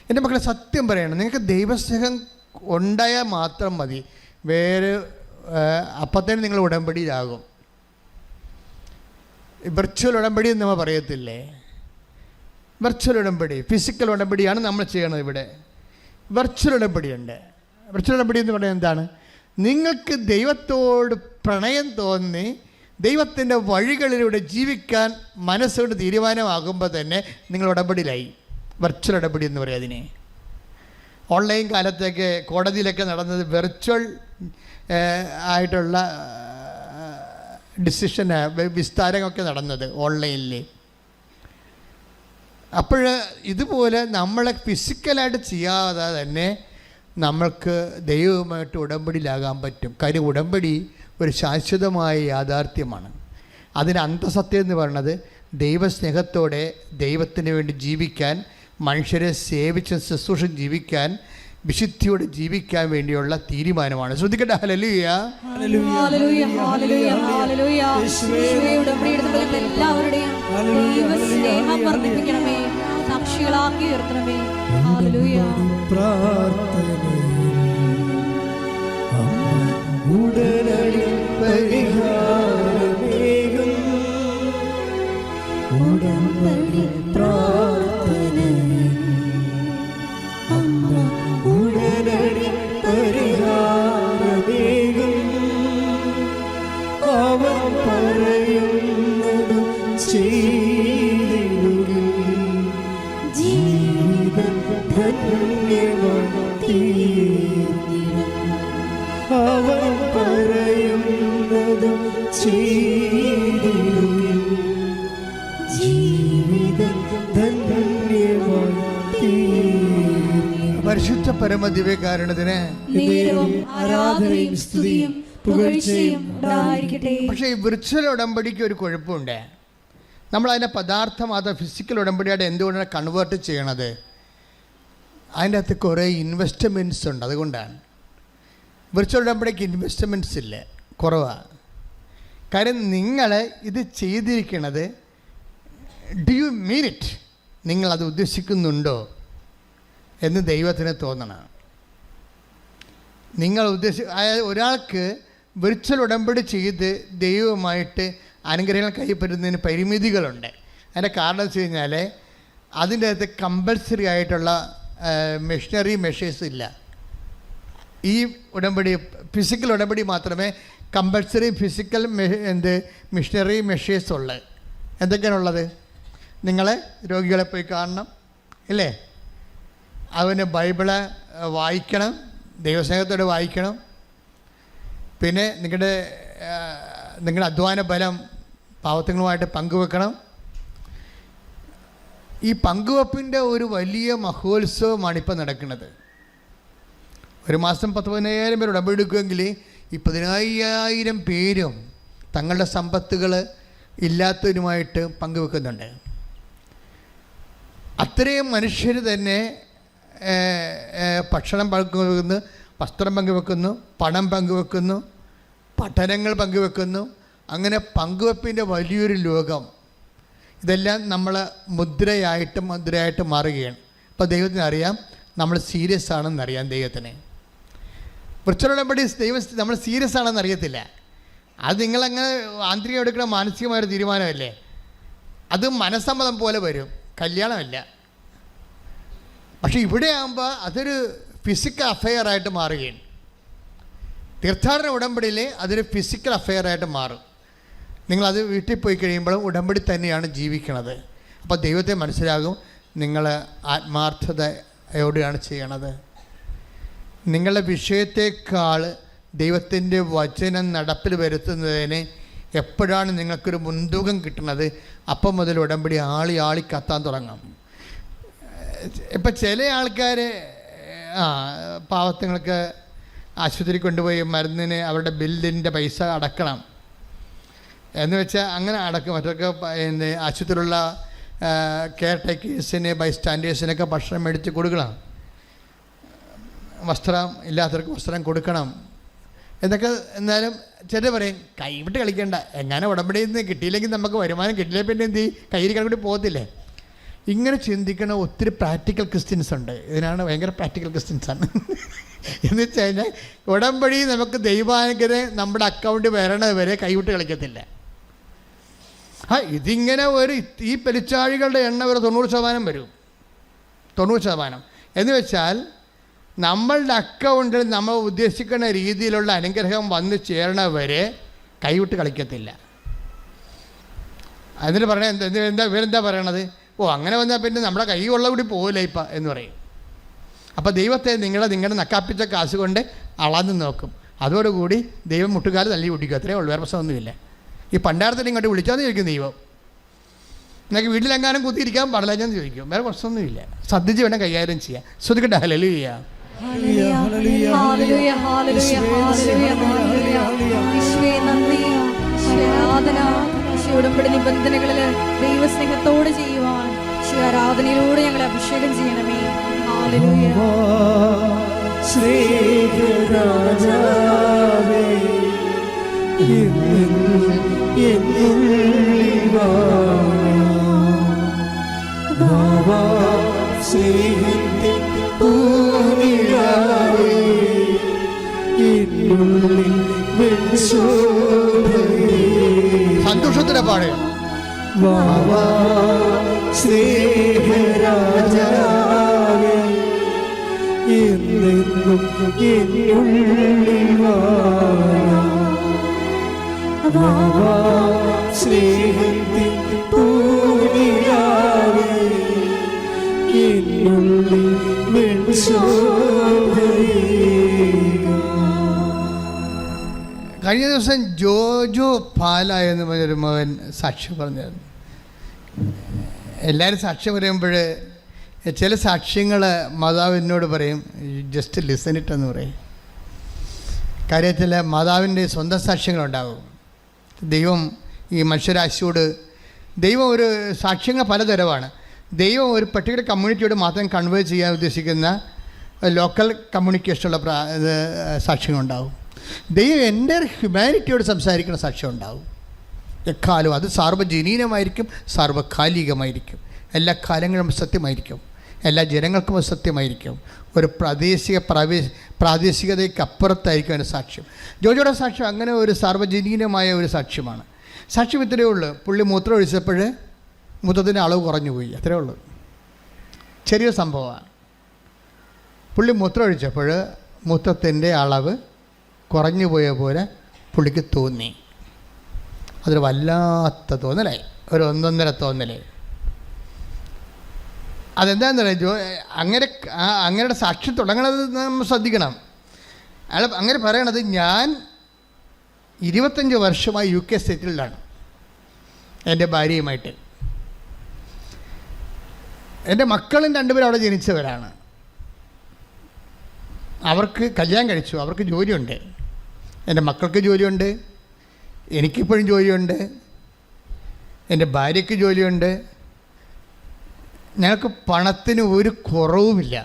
എൻ്റെ മക്കളെ സത്യം പറയണം, നിങ്ങൾക്ക് ദൈവസ്നേഹം ഉണ്ടായാൽ മാത്രം മതി, വേറെ അപ്പത്തേനും നിങ്ങൾ ഉടമ്പടിയിലാകും. വെർച്വൽ ഉടമ്പടി എന്ന് നമ്മൾ പറയത്തില്ലേ, വെർച്വൽ ഉടമ്പടി, ഫിസിക്കൽ ഉടമ്പടിയാണ് നമ്മൾ ചെയ്യണത്. ഇവിടെ വെർച്വൽ ഉടമ്പടിയുണ്ട്. വെർച്വൽ ഉടമ്പടി എന്ന് പറയുന്നത് എന്താണ്? നിങ്ങൾക്ക് ദൈവത്തോട് പ്രണയം തോന്നി ദൈവത്തിൻ്റെ വഴികളിലൂടെ ജീവിക്കാൻ മനസ്സുകൊണ്ട് തീരുമാനമാകുമ്പോൾ തന്നെ നിങ്ങൾ ഉടമ്പടിയിലായി. വെർച്വൽ ഉടമ്പടി എന്ന് പറയും അതിനെ. ഓൺലൈൻ കാലത്തേക്ക് കോടതിയിലൊക്കെ നടന്നത് വെർച്വൽ ആയിട്ടുള്ള ഡിസിഷൻ വിസ്താരമൊക്കെ നടന്നത് ഓൺലൈനിൽ. അപ്പോൾ ഇതുപോലെ നമ്മളെ ഫിസിക്കലായിട്ട് ചെയ്യാതെ തന്നെ നമ്മൾക്ക് ദൈവവുമായിട്ട് ഉടമ്പടിയിലാകാൻ പറ്റും. കാര്യം ഉടമ്പടി ഒരു ശാശ്വതമായ യാഥാർത്ഥ്യമാണ്. അതിന് അന്തസത്യം എന്ന് പറയുന്നത് ദൈവസ്നേഹത്തോടെ ദൈവത്തിന് വേണ്ടി ജീവിക്കാൻ, മനുഷ്യരെ സേവിച്ച് ശുശ്രൂഷ ജീവിക്കാൻ, വിശുദ്ധിയോടെ ജീവിക്കാൻ വേണ്ടിയുള്ള തീരുമാനമാണ്. ശ്രദ്ധിക്കട്ടെ. ഹല്ലേലൂയ ഹല്ലേലൂയ ഹല്ലേലൂയ ഹല്ലേലൂയ. യേശുവേ ഉടമ്പടിയെടുത്ത എല്ലാവരുടെയും ദൈവസ്നേഹം വർദ്ധിപ്പിക്കണമേ, സാക്ഷികളാക്കി ഉയർത്തണമേ. ഹല്ലേലൂയ. ഉടനടി പരിഹാരമേകും ഉടമ്പടി പ്രാർത്ഥനയിൽ അമ്മ ഉടനടി പരിഹാരമേകും അവൻ പറയുന്നതും ചെയ്തിടുകിൽ ജീവിതം ധന്യമായി. അവൻ പറയുന്നതും ചെയ്തിടുകിൽ ജീവിതം ധന്യമായി. പരിശുദ്ധ പരമദിവ്യകാരുണ്യത്തിന് ആരാധനയും സ്തുതിയും പുകഴ്ചയും ഉണ്ടായിരിക്കട്ടെ. പക്ഷേ ഈ വിർച്വൽ ഉടമ്പടിക്ക് ഒരു കുഴപ്പമുണ്ട്. നമ്മളതിൻ്റെ പദാർത്ഥം അത് ഫിസിക്കൽ ഉടമ്പടിയായിട്ട് എന്തുകൊണ്ടാണ് കൺവേർട്ട് ചെയ്യണത്? അതിൻ്റെ അകത്ത് കുറേ ഇൻവെസ്റ്റ്മെൻറ്റ്സ് ഉണ്ട്. അതുകൊണ്ടാണ് വിർച്വൽ ഉടമ്പടിക്ക് ഇൻവെസ്റ്റ്മെൻറ്റ്സ് ഇല്ല, കുറവാണ്. കാര്യം നിങ്ങൾ ഇത് ചെയ്തിരിക്കണത് ഡു യു മീൻ ഇറ്റ്, നിങ്ങളത് ഉദ്ദേശിക്കുന്നുണ്ടോ എന്ന് ദൈവത്തിന് തോന്നണം. നിങ്ങൾ അതായത് ഒരാൾക്ക് വിർച്വൽ ഉടമ്പടി ചെയ്ത് ദൈവവുമായിട്ട് അനുഗ്രഹങ്ങൾ കൈപ്പറ്റുന്നതിന് പരിമിതികളുണ്ട്. അതിൻ്റെ കാരണം വെച്ച് കഴിഞ്ഞാൽ അതിൻ്റെ അകത്ത് കമ്പൽസറി ആയിട്ടുള്ള മെഷീനറി മെഷേഴ്സ് ഇല്ല. ഈ ഉടമ്പടി ഫിസിക്കൽ ഉടമ്പടി മാത്രമേ കമ്പൽസറി ഫിസിക്കൽ മെഷീനറി മെഷേഴ്സ് ഉള്ളത്. എന്തൊക്കെയാണുള്ളത്? നിങ്ങൾ രോഗികളെ പോയി കാണണം, ഇല്ലേ? അവന് ബൈബിള് വായിക്കണം, ദൈവസ്നേഹത്തോടെ വായിക്കണം. പിന്നെ നിങ്ങളുടെ അധ്വാന ബലം പാവത്തുങ്ങളുമായിട്ട് പങ്കുവെക്കണം. ഈ പങ്കുവെപ്പിൻ്റെ ഒരു വലിയ മഹോത്സവമാണ് ഇപ്പോൾ നടക്കുന്നത്. ഒരു മാസം 10,000 പേർ ഉടമ്പെടുക്കുമെങ്കിൽ ഈ 15,000 പേരും തങ്ങളുടെ സമ്പത്തുകൾ ഇല്ലാത്തവരുമായിട്ട് പങ്കുവെക്കുന്നുണ്ട്. അത്രയും മനുഷ്യർ തന്നെ ഭക്ഷണം പങ്കുവെക്കുന്നു, വസ്ത്രം പങ്കുവെക്കുന്നു, പണം പങ്കുവെക്കുന്നു, പഠനങ്ങൾ പങ്കുവെക്കുന്നു. അങ്ങനെ പങ്കുവെപ്പിൻ്റെ വലിയൊരു ലോകം. ഇതെല്ലാം നമ്മൾ മുദ്രയായിട്ട് മാറുകയാണ്. അപ്പോൾ ദൈവത്തിന് അറിയാം നമ്മൾ സീരിയസ് ആണെന്നറിയാം. ദൈവത്തിന് വൃക്ഷോടമ്പടി ദൈവം നമ്മൾ സീരിയസ് ആണെന്ന് അറിയത്തില്ല. അത് നിങ്ങളങ്ങനെ ആന്തരികം എടുക്കുന്ന മാനസികമായൊരു തീരുമാനമല്ലേ. അത് മനസ്സമ്മതം പോലെ വരും, കല്യാണമല്ല. പക്ഷെ ഇവിടെ ആകുമ്പോൾ അതൊരു ഫിസിക്കൽ അഫെയറായിട്ട് മാറുകയാണ്. തീർത്ഥാടന ഉടമ്പടിയിൽ അതൊരു ഫിസിക്കൽ അഫെയറായിട്ട് മാറും. നിങ്ങളത് വീട്ടിൽ പോയി കഴിയുമ്പോഴും ഉടമ്പടി തന്നെയാണ് ജീവിക്കണത്. അപ്പോൾ ദൈവത്തെ മനസ്സിലാകും നിങ്ങൾ ആത്മാർത്ഥതയോടെയാണ് ചെയ്യണത്. നിങ്ങളുടെ വിഷയത്തെക്കാൾ ദൈവത്തിൻ്റെ വചനം നടപ്പിൽ വരുത്തുന്നതിന് എപ്പോഴാണ് നിങ്ങൾക്കൊരു മുൻതൂക്കം കിട്ടുന്നത്, അപ്പം മുതൽ ഉടമ്പടി ആളി കത്താൻ തുടങ്ങും. ഇപ്പം ചില ആൾക്കാർ പാവത്തുങ്ങൾക്ക് ആശുപത്രി കൊണ്ടുപോയി മരുന്നിന് അവരുടെ ബില്ലിൻ്റെ പൈസ അടക്കണം എന്ന് വെച്ചാൽ അങ്ങനെ അടക്കും. മറ്റൊക്കെ ആശുപത്രിയിലുള്ള കെയർ ടേക്കേഴ്സിന് ബൈസ്റ്റാൻഡേഴ്സിനൊക്കെ ഭക്ഷണം മേടിച്ച് കൊടുക്കണം, വസ്ത്രം ഇല്ലാത്തവർക്ക് വസ്ത്രം കൊടുക്കണം എന്നൊക്കെ. എന്നാലും ചിലർ പറയും കൈവിട്ട് കളിക്കേണ്ട, എങ്ങനെ ഉടമ്പടിയിൽ നിന്ന് കിട്ടിയില്ലെങ്കിൽ നമുക്ക് വരുമാനം കിട്ടിയില്ല, പിന്നെ എന്ത് ചെയ്യും, കയ്യിൽ കൂടി പോകത്തില്ലേ. ഇങ്ങനെ ചിന്തിക്കുന്ന ഒത്തിരി പ്രാക്ടിക്കൽ ക്രിസ്ത്യൻസ് ഉണ്ട്. ഇതിനാണ് ഭയങ്കര പ്രാക്ടിക്കൽ ക്രിസ്ത്യൻസാണ്. എന്ന് വെച്ച് കഴിഞ്ഞാൽ ഉടമ്പടി നമുക്ക് ദൈവാനുഗ്രഹം നമ്മുടെ അക്കൗണ്ട് വരണത് വരെ കൈവിട്ട് കളിക്കത്തില്ല. ഇതിങ്ങനെ ഈ പെരിച്ചാഴികളുടെ എണ്ണ ഒരു 90% വരും. 90% എന്ന് വെച്ചാൽ നമ്മളുടെ അക്കൗണ്ടിൽ നമ്മൾ ഉദ്ദേശിക്കുന്ന രീതിയിലുള്ള അനുഗ്രഹം വന്നു ചേരണവരെ കൈവിട്ട് കളിക്കത്തില്ല. അതിന് പറയണ ഇവരെന്താ പറയണത്, അങ്ങനെ വന്നാൽ പിന്നെ നമ്മുടെ കൈ ഉള്ള കൂടി പോകില്ല ഇപ്പം എന്ന് പറയും. അപ്പോൾ ദൈവത്തെ നിങ്ങളുടെ നക്കാപ്പിച്ച കാശ് കൊണ്ട് അളന്ന് നോക്കും. അതോടുകൂടി ദൈവം മുട്ടുകാല് തല്ലി പൊട്ടിക്കും. അത്രേ ഉള്ളൂ, വേറെ പ്രശ്നമൊന്നുമില്ല. ഈ പണ്ടാരത്തിൽ ഇങ്ങോട്ട് വിളിച്ചാന്ന് ചോദിക്കും ദൈവം. നിങ്ങൾക്ക് വീട്ടിലെങ്ങാനും കുത്തിയിരിക്കാൻ പാടില്ലെന്ന് ചോദിക്കും. വേറെ പ്രശ്നമൊന്നുമില്ല. ശ്രദ്ധിച്ച് വേണം കൈകാര്യം ചെയ്യാം. ശ്രദ്ധിക്കട്ടെ. ഹല്ലേലൂയ. ഉടമ്പടി നിബന്ധനകളിൽ ദൈവസ്നേഹത്തോടെ ചെയ്യുവാൻ ആരാധനയിലൂടെ ഞങ്ങളെ അഭിഷേകം ചെയ്യണമേ. ഹല്ലേലൂയ. സന്തോഷത്തിലെ പാട് കഴിഞ്ഞ ദിവസം ജോജോ പാല എന്ന് പറഞ്ഞൊരു മകൻ സാക്ഷ്യം പറഞ്ഞായിരുന്നു. എല്ലാവരും സാക്ഷ്യം പറയുമ്പോൾ ചില സാക്ഷ്യങ്ങൾ മാതാവ് എന്നോട് പറയും ജസ്റ്റ് ലിസൺ ഇറ്റ് എന്ന് പറയും. കാര്യത്തിൽ മാതാവിൻ്റെ സ്വന്തം സാക്ഷ്യങ്ങളുണ്ടാകും. ദൈവം ഈ മനുഷ്യരാശിയോട് ദൈവം ഒരു സാക്ഷ്യങ്ങൾ പലതരമാണ്. ദൈവം ഒരു പർട്ടിക്കുലർ കമ്മ്യൂണിറ്റിയോട് മാത്രം കൺവേ ചെയ്യാൻ ഉദ്ദേശിക്കുന്ന ലോക്കൽ കമ്മ്യൂണിക്കേഷനുള്ള സാക്ഷ്യങ്ങളുണ്ടാകും. ദൈവം എൻ്റെ ഹ്യൂമാനിറ്റിയോട് സംസാരിക്കുന്ന സാക്ഷ്യം ഉണ്ടാകും. എക്കാലവും അത് സാർവജനീനമായിരിക്കും, സാർവകാലികമായിരിക്കും. എല്ലാ കാലങ്ങളും സത്യമായിരിക്കും, എല്ലാ ജനങ്ങൾക്കും അത് സത്യമായിരിക്കും. ഒരു പ്രാദേശികതയ്ക്ക് അപ്പുറത്തായിരിക്കും അതിൻ്റെ സാക്ഷ്യം. ജോജോയുടെ സാക്ഷ്യം അങ്ങനെ ഒരു സാർവജനീനമായ ഒരു സാക്ഷ്യമാണ്. സാക്ഷ്യം ഇത്രയേ ഉള്ളൂ. പുള്ളി മൂത്രം ഒഴിച്ചപ്പോൾ മൂത്രത്തിൻ്റെ അളവ് കുറഞ്ഞു പോയി, അത്രയേ ഉള്ളൂ. ചെറിയ സംഭവമാണ്. പുള്ളി മൂത്രം ഒഴിച്ചപ്പോൾ മൂത്രത്തിൻ്റെ അളവ് കുറഞ്ഞു പോയ പോലെ പുള്ളിക്ക് തോന്നി. അതൊരു വല്ലാത്ത തോന്നലായി, ഒരു 1.5 തോന്നലായി. അതെന്താണെന്ന് പറയാം, അങ്ങനെയുടെ സാക്ഷ്യം തുടങ്ങണത് നമ്മൾ ശ്രദ്ധിക്കണം. അയാൾ അങ്ങനെ പറയണത്, ഞാൻ 25 വർഷമായി UK സെറ്റിൽഡാണ് എൻ്റെ ഭാര്യയുമായിട്ട്. എൻ്റെ മക്കളും 2 പേരും അവിടെ ജനിച്ചവരാണ്. അവർക്ക് കല്യാണം കഴിച്ചു, അവർക്ക് ജോലിയുണ്ട്. എൻ്റെ മക്കൾക്ക് ജോലിയുണ്ട്, എനിക്കിപ്പോഴും ജോലിയുണ്ട്, എൻ്റെ ഭാര്യയ്ക്ക് ജോലിയുണ്ട്. ഞങ്ങൾക്ക് പണത്തിന് ഒരു കുറവുമില്ല.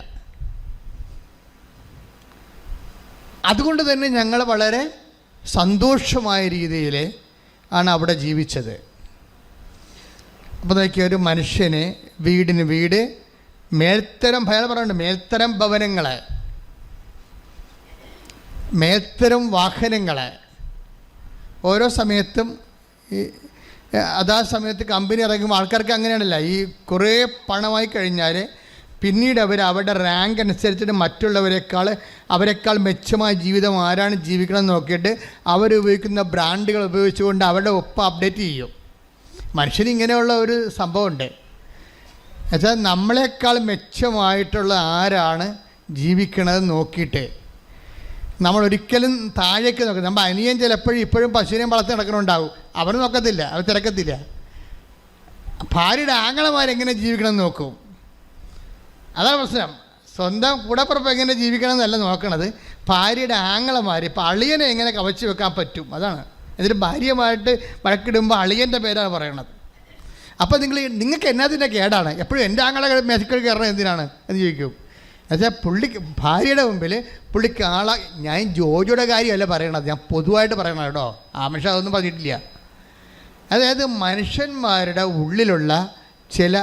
അതുകൊണ്ട് തന്നെ ഞങ്ങൾ വളരെ സന്തോഷമായ രീതിയിൽ ആണ് അവിടെ ജീവിച്ചത്. അപ്പോൾ നോക്കിയ ഒരു മനുഷ്യന് വീടിന് വീട്, മേൽത്തരം ഭയം പറയുന്നുണ്ട്, മേൽത്തരം ഭവനങ്ങൾ, മേൽത്തരം വാഹനങ്ങൾ. ഓരോ സമയത്തും അതാ സമയത്ത് കമ്പനി ഇറങ്ങുമ്പോൾ ആൾക്കാർക്ക് അങ്ങനെയാണല്ല, ഈ കുറേ പണമായി കഴിഞ്ഞാൽ പിന്നീട് അവരുടെ റാങ്ക് അനുസരിച്ചിട്ട് അവരെക്കാൾ മെച്ചമായ ജീവിതം ആരാണ് ജീവിക്കണം നോക്കിയിട്ട് അവരുപയോഗിക്കുന്ന ബ്രാൻഡുകൾ ഉപയോഗിച്ചുകൊണ്ട് അവരുടെ ഒപ്പം അപ്ഡേറ്റ് ചെയ്യും. മനുഷ്യന് ഇങ്ങനെയുള്ള ഒരു സംഭവമുണ്ട്. എന്നുവെച്ചാൽ നമ്മളെക്കാൾ മെച്ചമായിട്ടുള്ള ആരാണ് ജീവിക്കണത് നോക്കിയിട്ട് നമ്മൾ ഒരിക്കലും താഴേക്ക് നോക്കും. നമ്മൾ അനിയൻ ചിലപ്പോഴും ഇപ്പോഴും പശുവിനെയും വളർത്തി നടക്കണുണ്ടാവും, അവർ നോക്കത്തില്ല, അവർ തിരക്കത്തില്ല. ഭാര്യയുടെ ആങ്ങളമാരെങ്ങനെ ജീവിക്കണം നോക്കും. അതാണ് പ്രശ്നം. സ്വന്തം കൂടപ്പുറപ്പ് എങ്ങനെ ജീവിക്കണം എന്നല്ല നോക്കണത്, ഭാര്യയുടെ ആങ്ങളമാർ. ഇപ്പോൾ അളിയനെ എങ്ങനെ കവച്ച് വെക്കാൻ പറ്റും, അതാണ്. എന്നിട്ട് ഭാര്യയുമായിട്ട് വഴക്കിടുമ്പോൾ അളിയൻ്റെ പേരാണ് പറയണത്. അപ്പോൾ നിങ്ങൾക്ക് എന്നതിൻ്റെ കേടാണ് എപ്പോഴും എൻ്റെ ആങ്ങളെ മേശക്കഴി കയറണം എന്തിനാണ് എന്ന് ചോദിക്കും. എന്നുവെച്ചാൽ ഭാര്യയുടെ മുമ്പിൽ പുള്ളിക്ക് ഞാൻ ജോജിയുടെ കാര്യമല്ല പറയണത്, ഞാൻ പൊതുവായിട്ട് പറയണം കേട്ടോ. ആമഷ അതൊന്നും പറഞ്ഞിട്ടില്ല. അതായത് മനുഷ്യന്മാരുടെ ഉള്ളിലുള്ള ചില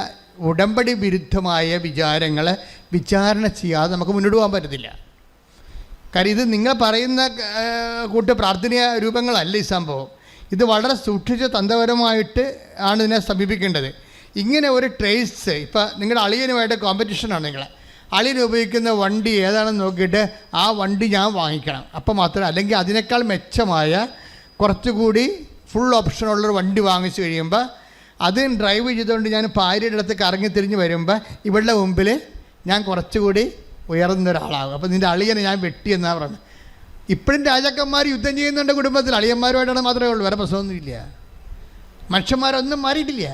ഉടമ്പടി വിരുദ്ധമായ വിചാരങ്ങളെ വിചാരണ ചെയ്യാതെ നമുക്ക് മുന്നോട്ട് പോകാൻ പറ്റത്തില്ല. കാര്യം ഇത് നിങ്ങൾ പറയുന്ന കൂട്ട് പ്രാർത്ഥനീയ രൂപങ്ങളല്ല ഈ സംഭവം. ഇത് വളരെ സൂക്ഷിച്ച് തന്ത്രപരമായിട്ട് ആണ് ഇതിനെ സമീപിക്കേണ്ടത്. ഇങ്ങനെ ഒരു ട്രേസ്, ഇപ്പം നിങ്ങളുടെ അളിയനുമായിട്ട് കോമ്പറ്റീഷനാണ്, അളിയൻ ഉപയോഗിക്കുന്ന വണ്ടി ഏതാണെന്ന് നോക്കിയിട്ട് ആ വണ്ടി ഞാൻ വാങ്ങിക്കണം, അപ്പം മാത്രമേ, അല്ലെങ്കിൽ അതിനേക്കാൾ മെച്ചമായ കുറച്ചുകൂടി ഫുൾ ഓപ്ഷനുള്ളൊരു വണ്ടി വാങ്ങിച്ചു കഴിയുമ്പോൾ അത് ഡ്രൈവ് ചെയ്തുകൊണ്ട് ഞാൻ ഭാര്യയുടെ അടുത്ത് കറങ്ങി തിരിഞ്ഞ് വരുമ്പോൾ ഇവളുടെ മുമ്പിൽ ഞാൻ കുറച്ചുകൂടി ഉയർന്നൊരാളാകും. അപ്പോൾ നിൻ്റെ അളിയനെ ഞാൻ വെട്ടി എന്നാണ് പറയുന്നത്. ഇപ്പോഴും രാജാക്കന്മാർ യുദ്ധം ചെയ്യുന്നുണ്ട് കുടുംബത്തിൽ, അളിയന്മാരുമായിട്ടാണ് മാത്രമേ ഉള്ളൂ, വേറെ പ്രശ്നമൊന്നുമില്ല. മനുഷ്യന്മാരൊന്നും മാറിയിട്ടില്ല.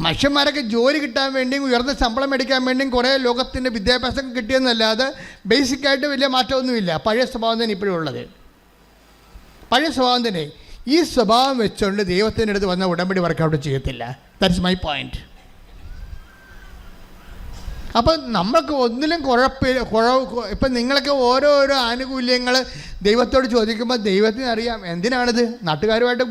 മനുഷ്യന്മാരൊക്കെ ജോലി കിട്ടാൻ വേണ്ടിയും ഉയർന്ന ശമ്പളം മേടിക്കാൻ വേണ്ടിയും കുറേ ലോകത്തിൻ്റെ വിദ്യാഭ്യാസം കിട്ടിയെന്നല്ലാതെ ബേസിക്കായിട്ട് വലിയ മാറ്റമൊന്നുമില്ല. പഴയ സ്വഭാവം തന്നെ ഇപ്പോഴും ഉള്ളത്, പഴയ സ്വഭാവം തന്നെ. ഈ സ്വഭാവം വെച്ചുകൊണ്ട് ദൈവത്തിൻ്റെ അടുത്ത് വന്ന ഉടമ്പടി വർക്കൗട്ട് ചെയ്യത്തില്ല. That's my point. അപ്പം നമുക്ക് ഒന്നിലും ഇപ്പം നിങ്ങളൊക്കെ ഓരോരോ ആനുകൂല്യങ്ങൾ ദൈവത്തോട് ചോദിക്കുമ്പോൾ ദൈവത്തിന് അറിയാം എന്തിനാണിത്. നാട്ടുകാരുമായിട്ട്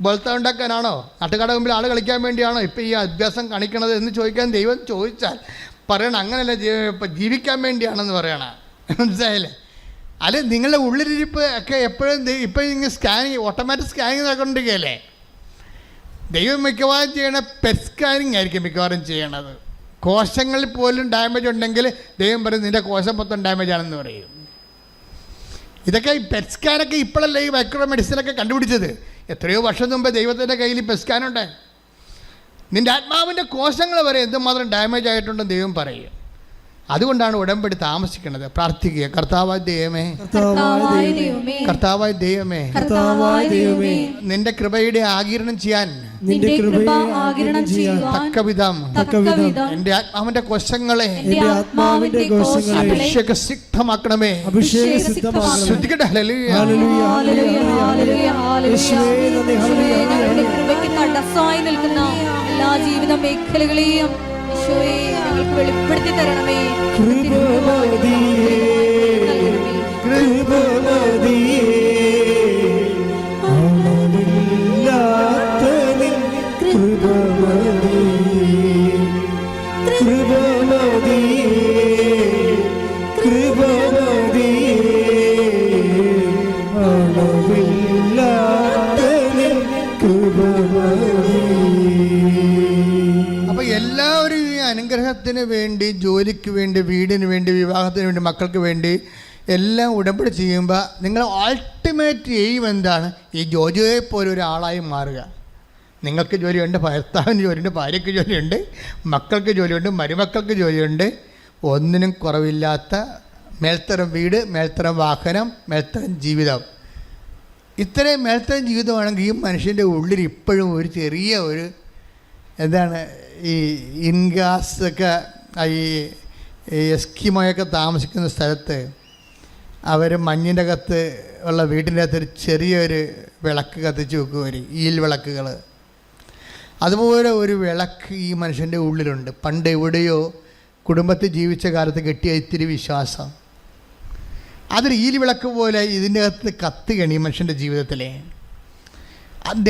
ബലത്ത ഉണ്ടാക്കാനാണോ, നാട്ടുകാരുടെ മുമ്പിൽ ആൾ കളിക്കാൻ വേണ്ടിയാണോ ഇപ്പം ഈ അഭ്യാസം കാണിക്കണത് എന്ന് ചോദിക്കാൻ ദൈവം ചോദിച്ചാൽ പറയണം അങ്ങനെയല്ല, ഇപ്പം ജീവിക്കാൻ വേണ്ടിയാണെന്ന് പറയണം. മനസ്സിലായില്ലേ? അല്ലെ നിങ്ങളുടെ ഉള്ളിലിരിപ്പ് ഒക്കെ എപ്പോഴും ഇപ്പം ഇങ്ങനെ സ്കാനിങ്, ഓട്ടോമാറ്റിക് സ്കാനിങ് നടക്കൊണ്ടിരിക്കുകയല്ലേ. ദൈവം മിക്കവാറും ചെയ്യണ പെറ്റ് സ്കാനിങ് ആയിരിക്കും മിക്കവാറും ചെയ്യണത്. കോശങ്ങളിൽ പോലും ഡാമേജ് ഉണ്ടെങ്കിൽ ദൈവം പറയും നിൻ്റെ കോശം മൊത്തം ഡാമേജ് ആണെന്ന് പറയും. ഇതൊക്കെ ഈ പെറ്റ് സ്കാനൊക്കെ ഇപ്പോഴല്ലേ ഈ മൈക്രോ മെഡിസിനൊക്കെ കണ്ടുപിടിച്ചത്. എത്രയോ വർഷം മുമ്പ് ദൈവത്തിൻ്റെ കയ്യിൽ പെറ്റ് സ്കാനുണ്ട്. നിൻ്റെ ആത്മാവിൻ്റെ കോശങ്ങൾ വരെ എന്തുമാത്രം ഡാമേജ് ആയിട്ടുണ്ടെന്ന് ദൈവം പറയും. അതുകൊണ്ടാണ് ഉടമ്പടി താമസിക്കുന്നത്. പ്രാർത്ഥിക്കുക, കർത്താവായ ദൈവമേ, കർത്താവായ ദൈവമേ, നിന്റെ കൃപയുടെ ആഗിരണം ചെയ്യാൻ തക്കവിധം എന്റെ ആത്മാവിന്റെ കോശങ്ങളെ അഭിഷേക സിദ്ധമാക്കണമേ. ശ്രദ്ധിക്കട്ടെ. തടസ്സമായി നിൽക്കുന്ന എല്ലാ ജീവിത മേഖലകളെയും ഞങ്ങൾക്ക് വെളിപ്പെടുത്തി തരണമേ. അപ്പോൾ എല്ലാവരും ഈ അനുഗ്രഹത്തിന് വേണ്ടി, ജോലിക്ക് വേണ്ടി, വീടിന് വേണ്ടി, വിവാഹത്തിന് വേണ്ടി, മക്കൾക്ക് വേണ്ടി എല്ലാം ഉടമ്പടി ചെയ്യുമ്പോൾ നിങ്ങൾ അൾട്ടിമേറ്റ് എയിം എന്താണ്? ഈ ജോജിയെ പോലെ ഒരാളായി മാറുക. നിങ്ങൾക്ക് ജോലിയുണ്ട്, ഭർത്താവിന് ജോലിയുണ്ട്, ഭാര്യയ്ക്ക് ജോലിയുണ്ട്, മക്കൾക്ക് ജോലിയുണ്ട്, മരുമക്കൾക്ക് ജോലിയുണ്ട്. ഒന്നിനും കുറവില്ലാത്ത മേൽത്തരം വീട്, മേൽത്തരം വാഹനം, മേൽത്തരം ജീവിതം. ഇത്രയും മേൽത്തരം ജീവിതമാണെങ്കിൽ ഈ മനുഷ്യൻ്റെ ഉള്ളിൽ ഇപ്പോഴും ഒരു ചെറിയ ഒരു എന്താണ് ഈ ഇൻഗാസൊക്കെ ഈ എസ്കിമോയൊക്കെ താമസിക്കുന്ന സ്ഥലത്ത് അവർ മഞ്ഞിൻ്റെ അകത്ത് ഉള്ള വീട്ടിൻ്റെ അകത്ത് ഒരു ചെറിയൊരു വിളക്ക് കത്തിച്ച് വെക്കും, ഒരു ഈൽ വിളക്കുകൾ. അതുപോലെ ഒരു വിളക്ക് ഈ മനുഷ്യൻ്റെ ഉള്ളിലുണ്ട്. പണ്ട് എവിടെയോ കുടുംബത്തിൽ ജീവിച്ച കാലത്ത് കിട്ടിയ ഇത്തിരി വിശ്വാസം, അതൊരു ഈൽ വിളക്ക് പോലെ ഇതിൻ്റെ അകത്ത് കത്തുകയാണ് ഈ മനുഷ്യൻ്റെ ജീവിതത്തിലെ.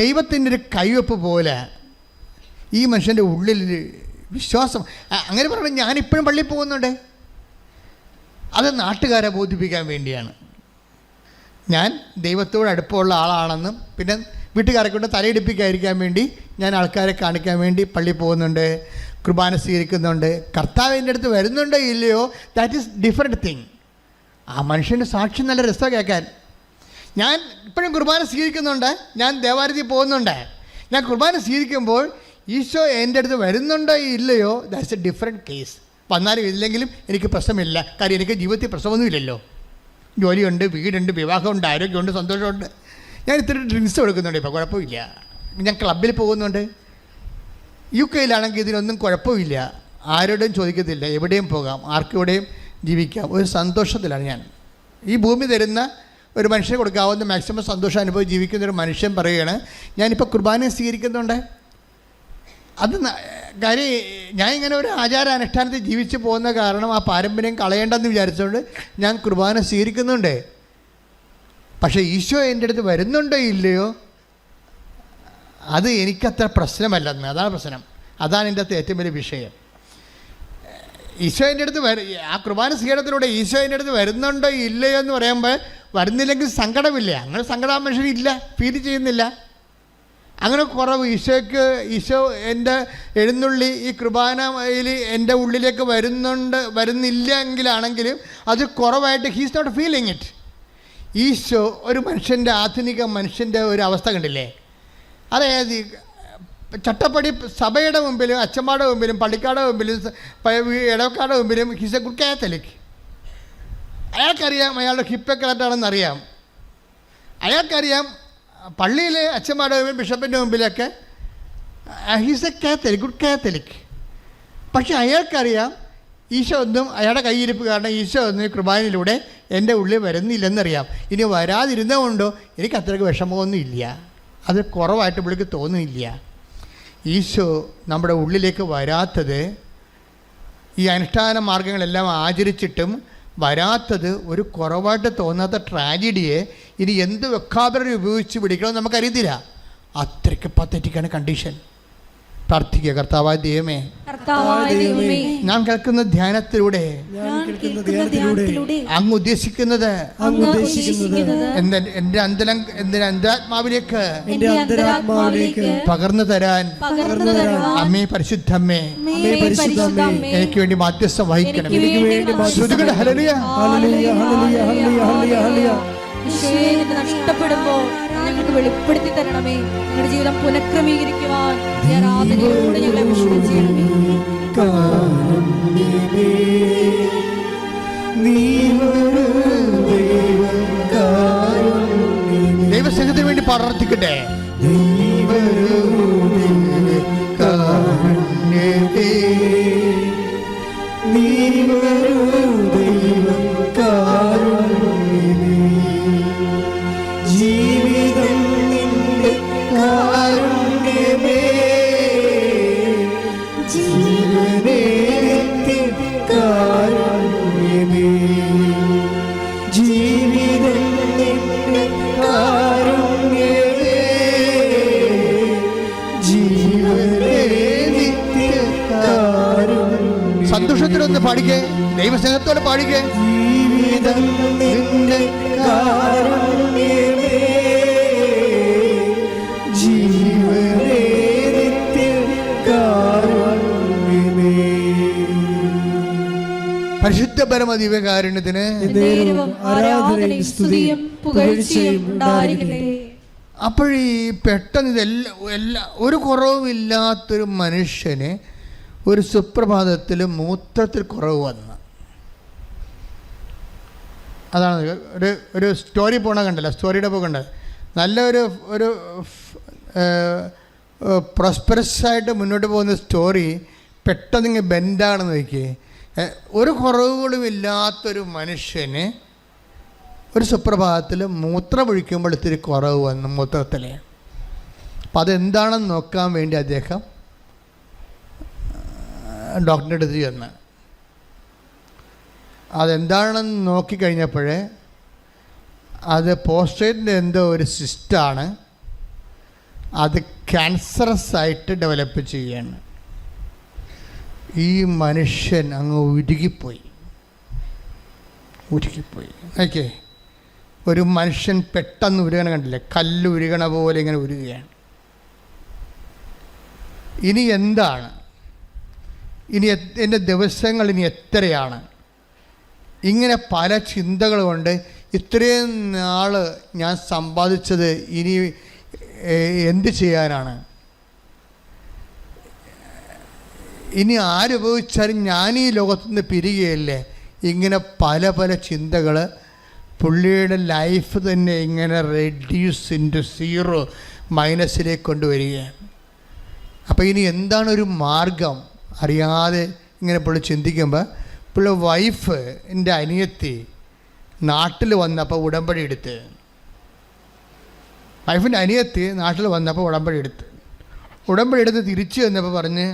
ദൈവത്തിൻ്റെ ഒരു കൈവെപ്പ് പോലെ ഈ മനുഷ്യൻ്റെ ഉള്ളിൽ വിശ്വാസം. അങ്ങനെ പറഞ്ഞാൽ ഞാനിപ്പോഴും പള്ളിയിൽ പോകുന്നുണ്ട്. അത് നാട്ടുകാരെ ബോധിപ്പിക്കാൻ വേണ്ടിയാണ്. ഞാൻ ദൈവത്തോട് അടുപ്പമുള്ള ആളാണെന്നും പിന്നെ വീട്ടുകാരെ കൊണ്ട് തലയിടിപ്പിക്കാതിരിക്കാൻ വേണ്ടി ഞാൻ ആൾക്കാരെ കാണിക്കാൻ വേണ്ടി പള്ളിയിൽ പോകുന്നുണ്ട്, കുർബാന സ്വീകരിക്കുന്നുണ്ട്. കർത്താവ് എൻ്റെ അടുത്ത് വരുന്നുണ്ടോ ഇല്ലയോ, ദാറ്റ് ഈസ് ഡിഫറെൻറ്റ് തിങ്. ആ മനുഷ്യൻ്റെ സാക്ഷി നല്ല രസമാണ് കേൾക്കാൻ. ഞാൻ ഇപ്പോഴും കുർബാന സ്വീകരിക്കുന്നുണ്ട്, ഞാൻ ദേവാലയത്തിൽ പോകുന്നുണ്ട്. ഞാൻ കുർബാന സ്വീകരിക്കുമ്പോൾ ഈശോ എൻ്റെ അടുത്ത് വരുന്നുണ്ടോ ഇല്ലയോ, ദാറ്റ്സ് എ ഡിഫറെൻറ്റ് കേസ്. വന്നാലും ഇല്ലെങ്കിലും എനിക്ക് പ്രശ്നമില്ല. കാര്യം എനിക്ക് ജീവിതത്തിൽ പ്രശ്നമൊന്നുമില്ലല്ലോ. ജോലിയുണ്ട്, വീടുണ്ട്, വിവാഹമുണ്ട്, ആരോഗ്യമുണ്ട്, സന്തോഷമുണ്ട്. ഞാൻ ഇത്തിരി ഡ്രിങ്ക്സ് കൊടുക്കുന്നുണ്ട്, ഇപ്പോൾ കുഴപ്പമില്ല. ഞാൻ ക്ലബ്ബിൽ പോകുന്നുണ്ട്. UK-യിലാണെങ്കിൽ ഇതിനൊന്നും കുഴപ്പമില്ല. ആരോടും ചോദിക്കത്തില്ല, എവിടെയും പോകാം, ആർക്കെവിടെയും ജീവിക്കാം. ഒരു സന്തോഷത്തിലാണ് ഞാൻ. ഈ ഭൂമി തരുന്ന ഒരു മനുഷ്യന് കൊടുക്കാവുന്ന മാക്സിമം സന്തോഷം അനുഭവിച്ച് ജീവിക്കുന്നൊരു മനുഷ്യൻ പറയുകയാണ്, ഞാനിപ്പോൾ കുർബാന സ്വീകരിക്കുന്നുണ്ട്. അത് കാര്യം ഞാൻ ഇങ്ങനെ ഒരു ആചാരാനുഷ്ഠാനത്തിൽ ജീവിച്ചു പോകുന്ന കാരണം ആ പാരമ്പര്യം കളയേണ്ടെന്ന് വിചാരിച്ചുകൊണ്ട് ഞാൻ കുർബാന സ്വീകരിക്കുന്നുണ്ട്. പക്ഷേ ഈശോ എൻ്റെ അടുത്ത് വരുന്നുണ്ടോ ഇല്ലയോ, അത് എനിക്കത്ര പ്രശ്നമല്ലെന്ന്. അതാണ് പ്രശ്നം. അതാണ് എൻ്റെ അകത്ത് ഏറ്റവും വലിയ വിഷയം. ഈശോ എൻ്റെ അടുത്ത് ആ കുർബാന സ്വീകരണത്തിലൂടെ ഈശോ എൻ്റെ അടുത്ത് വരുന്നുണ്ടോ ഇല്ലയോ എന്ന് പറയുമ്പോൾ വരുന്നില്ലെങ്കിൽ സങ്കടമില്ല. അങ്ങനെ സങ്കടം ആ മനുഷ്യനില്ല, ഫീൽ ചെയ്യുന്നില്ല. അങ്ങനെ കുറവ് ഈശോ എൻ്റെ എഴുന്നള്ളി ഈ കുർബാനയിൽ എൻ്റെ ഉള്ളിലേക്ക് വരുന്നില്ല എങ്കിലാണെങ്കിലും അത് കുറവായിട്ട് he's not feeling it. Eesho ഒരു മനുഷ്യൻ്റെ ആധുനിക മനുഷ്യൻ്റെ ഒരു അവസ്ഥ കണ്ടില്ലേ? അതായത് ചട്ടപ്പടി സഭയുടെ മുമ്പിലും അച്ഛന്മാരുടെ മുമ്പിലും പള്ളിക്കാരുടെ മുമ്പിലും ഇടവക്കാരുടെ മുമ്പിലും ഹീസ് എ ഗുഡ് കാത്തലിക്. അയാൾക്കറിയാം അയാളുടെ ഹിപ്പൊക്കെ കറക്റ്റാണെന്നറിയാം. അയാൾക്കറിയാം പള്ളിയിലെ അച്ഛന്മാരുടെ മുമ്പിൽ ബിഷപ്പിൻ്റെ മുമ്പിലൊക്കെ he's a Catholic, good Catholic. പക്ഷെ അയാൾക്കറിയാം ഈശോ ഒന്നും അയാളുടെ കയ്യിരിപ്പ് കാരണം ഈശോ ഒന്നും ഈ കുർബാനയിലൂടെ എൻ്റെ ഉള്ളിൽ വരുന്നില്ലെന്നറിയാം. ഇനി വരാതിരുന്നതുകൊണ്ടോ എനിക്ക് അത്രയ്ക്ക് വിഷമമൊന്നും ഇല്ല, അത് കുറവായിട്ട് പുള്ളിക്ക് തോന്നുന്നില്ല. ഈശോ നമ്മുടെ ഉള്ളിലേക്ക് വരാത്തത്, ഈ അനുഷ്ഠാന മാർഗങ്ങളെല്ലാം ആചരിച്ചിട്ടും വരാത്തത് ഒരു കുറവായിട്ട് തോന്നാത്ത ട്രാജഡിയെ ഇനി എന്ത് വെക്കാബററി ഉപയോഗിച്ച് പിടിക്കണമെന്ന് നമുക്കറിയത്തില്ല. അത്രയ്ക്ക് പത്തറ്റിക്കാണ് കണ്ടീഷൻ. പ്രാർത്ഥിക്കുക. കർത്താവായ ദൈവമേ, നാം കേൾക്കുന്ന ധ്യാനത്തിലൂടെ അങ്ങ് ഉദ്ദേശിക്കുന്നത് എൻ്റെ അന്തരാത്മാവിലേക്ക് പകർന്നു തരാൻ അമ്മേ, പരിശുദ്ധമ്മേ, എനിക്ക് വേണ്ടി മാധ്യസ്ഥം വഹിക്കണം. ഹല്ലേലൂയ, ഹല്ലേലൂയ, ഹല്ലേലൂയ, ഹല്ലേലൂയ. നഷ്ടപ്പെടുമ്പോൾ ഞങ്ങൾക്ക് വെളിപ്പെടുത്തി തരണമേ. ഞങ്ങളുടെ ജീവിതം പുനഃക്രമീകരിക്കുവാൻ ആരാധനയിലൂടെ ഞങ്ങളെ അഭിഷേകം ചെയ്യണമേ. ദൈവസംഘത്തിന് വേണ്ടി പ്രാർത്ഥിക്കട്ടെ. സന്തോഷത്തിലൊന്ന് പാടിക്കേ, ദൈവസ്നേഹത്തോടെ പാടിക്കേ. ജീവിതം നിന്റെ കാരുണ്യമേ, ജീവനേ നിത്യകാരുണ്യമേ. പരിശുദ്ധ പരമ ദിവ്യകാരുണ്യത്തിന് ആരാധനയും സ്തുതിയും പുകഴ്ചയും ഉണ്ടായിരിക്കട്ടെ. അപ്പോഴീ പെട്ടെന്ന് ഇതെല്ലാം ഒരു കുറവുമില്ലാത്തൊരു മനുഷ്യന് ഒരു സുപ്രഭാതത്തിൽ മൂത്രത്തിൽ കുറവ് വന്നു. അതാണ് ഒരു സ്റ്റോറി പോണ കണ്ടല്ലോ, സ്റ്റോറിയുടെ പോകണ്ട. നല്ലൊരു പ്രോസ്പെറസ് ആയിട്ട് മുന്നോട്ട് പോകുന്ന സ്റ്റോറി പെട്ടെന്ന് ഇങ്ങനെ ബെൻഡാണെന്ന് നോക്കി. ഒരു കുറവുകളും ഇല്ലാത്തൊരു മനുഷ്യന് ഒരു സുപ്രഭാതത്തിൽ മൂത്രമൊഴിക്കുമ്പോൾ ഇത്തിരി കുറവ് വന്നു മൂത്രത്തിൽ. അപ്പം അതെന്താണെന്ന് നോക്കാൻ വേണ്ടി അദ്ദേഹം ഡോക്ടറിൻ്റെ അടുത്ത് ചെന്ന് അതെന്താണെന്ന് നോക്കിക്കഴിഞ്ഞപ്പോഴേ അത് പോസ്റ്റേറ്റിൻ്റെ എന്തോ ഒരു സിസ്റ്റാണ്, അത് ക്യാൻസറസ് ആയിട്ട് ഡെവലപ്പ് ചെയ്യുകയാണ്. ഈ മനുഷ്യൻ അങ്ങ് ഉരുകിപ്പോയി. ഓക്കെ, ഒരു മനുഷ്യൻ പെട്ടെന്ന് ഉരുകണ കണ്ടില്ലേ, കല്ല് ഉരുകണ പോലെ ഇങ്ങനെ ഉരുകയാണ്. ഇനി എന്താണ്, ഇനി എൻ്റെ ദിവസങ്ങൾ ഇനി എത്രയാണ്? ഇങ്ങനെ പല ചിന്തകൾ കൊണ്ട് ഇത്രയും നാൾ ഞാൻ സമ്പാദിച്ചത് ഇനി എന്ത് ചെയ്യാനാണ്? ഇനി ആരുപയോഗിച്ചാലും ഞാൻ ഈ ലോകത്തുനിന്ന് പിരിയുകയല്ലേ? ഇങ്ങനെ പല പല ചിന്തകൾ പുള്ളിയുടെ ലൈഫ് തന്നെ ഇങ്ങനെ റെഡ്യൂസ് ഇൻറ്റു സീറോ, മൈനസിലേക്ക് കൊണ്ടുവരികയാണ്. അപ്പോൾ ഇനി എന്താണ് ഒരു മാർഗം അറിയാതെ ഇങ്ങനെ പുള്ളി ചിന്തിക്കുമ്പോൾ പുള്ളി വൈഫ് എൻ്റെ അനിയത്തി നാട്ടിൽ വന്നപ്പോൾ ഉടമ്പടി എടുത്ത്, വൈഫിൻ്റെ അനിയത്തി നാട്ടിൽ വന്നപ്പോൾ ഉടമ്പടി എടുത്ത് തിരിച്ചു വന്നപ്പോൾ പറഞ്ഞ്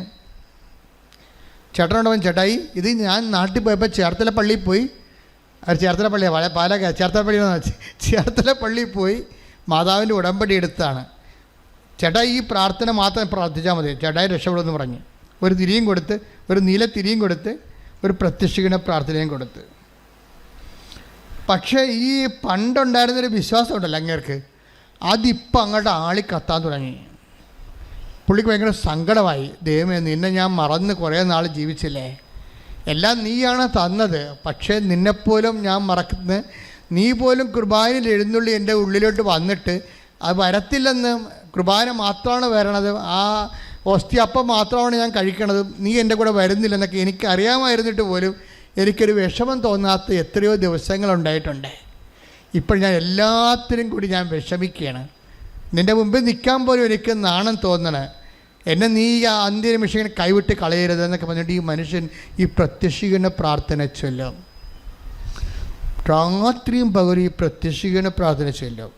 ചേട്ടനോടവൻ, ചേട്ടായി ഇത് ഞാൻ നാട്ടിൽ പോയപ്പോൾ ചേർത്തല പള്ളിയിൽ പോയി, ചേർത്തല പള്ളിയാണ് പാലക്കാട്, ചേർത്തല പള്ളിയിൽ പോയി മാതാവിൻ്റെ ഉടമ്പടി എടുത്താണ്. ചേട്ടായി ഈ പ്രാർത്ഥന മാത്രം പ്രാർത്ഥിച്ചാൽ മതി, ചേട്ടായി രക്ഷപ്പെടുമെന്ന് പറഞ്ഞ് ഒരു തിരിയും കൊടുത്ത്, ഒരു നീല തിരിയും കൊടുത്ത്, ഒരു പ്രത്യക്ഷീകരണ പ്രാർത്ഥനയും കൊടുത്ത്. പക്ഷേ ഈ പണ്ടുണ്ടായിരുന്നൊരു വിശ്വാസം ഉണ്ടല്ലോ അങ്ങേർക്ക്, അതിപ്പോൾ അങ്ങോട്ട് ആളി കത്താൻ തുടങ്ങി. പുള്ളിക്ക് ഭയങ്കര സങ്കടമായി. ദൈവമേ, നിന്നെ ഞാൻ മറന്ന് കുറേ നാൾ ജീവിച്ചില്ലേ, എല്ലാം നീയാണ് തന്നത്, പക്ഷേ നിന്നെപ്പോലും ഞാൻ മറക്കുന്നത്, നീ പോലും കുർബാനയിൽ എഴുന്നള്ളി എൻ്റെ ഉള്ളിലോട്ട് വന്നിട്ട് അത് വരത്തില്ലെന്ന്, കുർബാന മാത്രമാണ് വരണത്, ആ ഓസ്തി അപ്പം മാത്രമാണ് ഞാൻ കഴിക്കണത്, നീ എൻ്റെ കൂടെ വരുന്നില്ലെന്നൊക്കെ എനിക്കറിയാമായിരുന്നിട്ട് പോലും എനിക്കൊരു വിഷമം തോന്നാത്ത എത്രയോ ദിവസങ്ങളുണ്ടായിട്ടുണ്ട്. ഇപ്പോൾ ഞാൻ എല്ലാത്തിനും കൂടി ഞാൻ വിഷമിക്കുകയാണ്. നിൻ്റെ മുമ്പിൽ നിൽക്കാൻ പോലും എനിക്ക് നാണം തോന്നണേ, എന്നെ നീ ആ അന്ത്യനിമിഷം കൈവിട്ട് കളയരുതെന്നൊക്കെ പറഞ്ഞിട്ട് ഈ മനുഷ്യൻ ഈ പ്രത്യക്ഷീകരണ പ്രാർത്ഥന ചൊല്ലും. രാത്രിയും പകലും ഈ പ്രത്യക്ഷീകരണ പ്രാർത്ഥന ചൊല്ലും.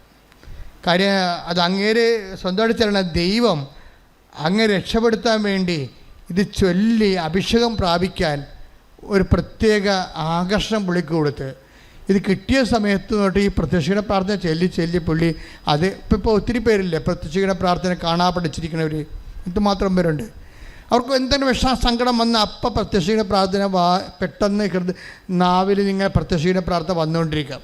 കാര്യം അത് അങ്ങേര് സ്വന്തമായിട്ട് ചെല്ലണ ദൈവം അങ്ങ് രക്ഷപ്പെടുത്താൻ വേണ്ടി ഇത് ചൊല്ലി അഭിഷേകം പ്രാപിക്കാൻ ഒരു പ്രത്യേക ആകർഷണം പുള്ളിക്ക് കൊടുത്ത്, ഇത് കിട്ടിയ സമയത്ത് തൊട്ട് ഈ പ്രത്യക്ഷീകരണ പ്രാർത്ഥന ചൊല്ലി പുള്ളി അത് ഇപ്പോൾ ഒത്തിരി പേരില്ലേ പ്രത്യക്ഷീകരണ പ്രാർത്ഥന കാണാൻ പഠിച്ചിരിക്കുന്നവർ, ഇതുമാത്രം പേരുണ്ട്. അവർക്ക് എന്തെങ്കിലും സങ്കടം വന്ന് അപ്പം പ്രത്യക്ഷീകരണ പ്രാർത്ഥന പെട്ടെന്ന് നാവിൽ നിങ്ങൾ പ്രത്യക്ഷീകരണ പ്രാർത്ഥന വന്നുകൊണ്ടിരിക്കാം.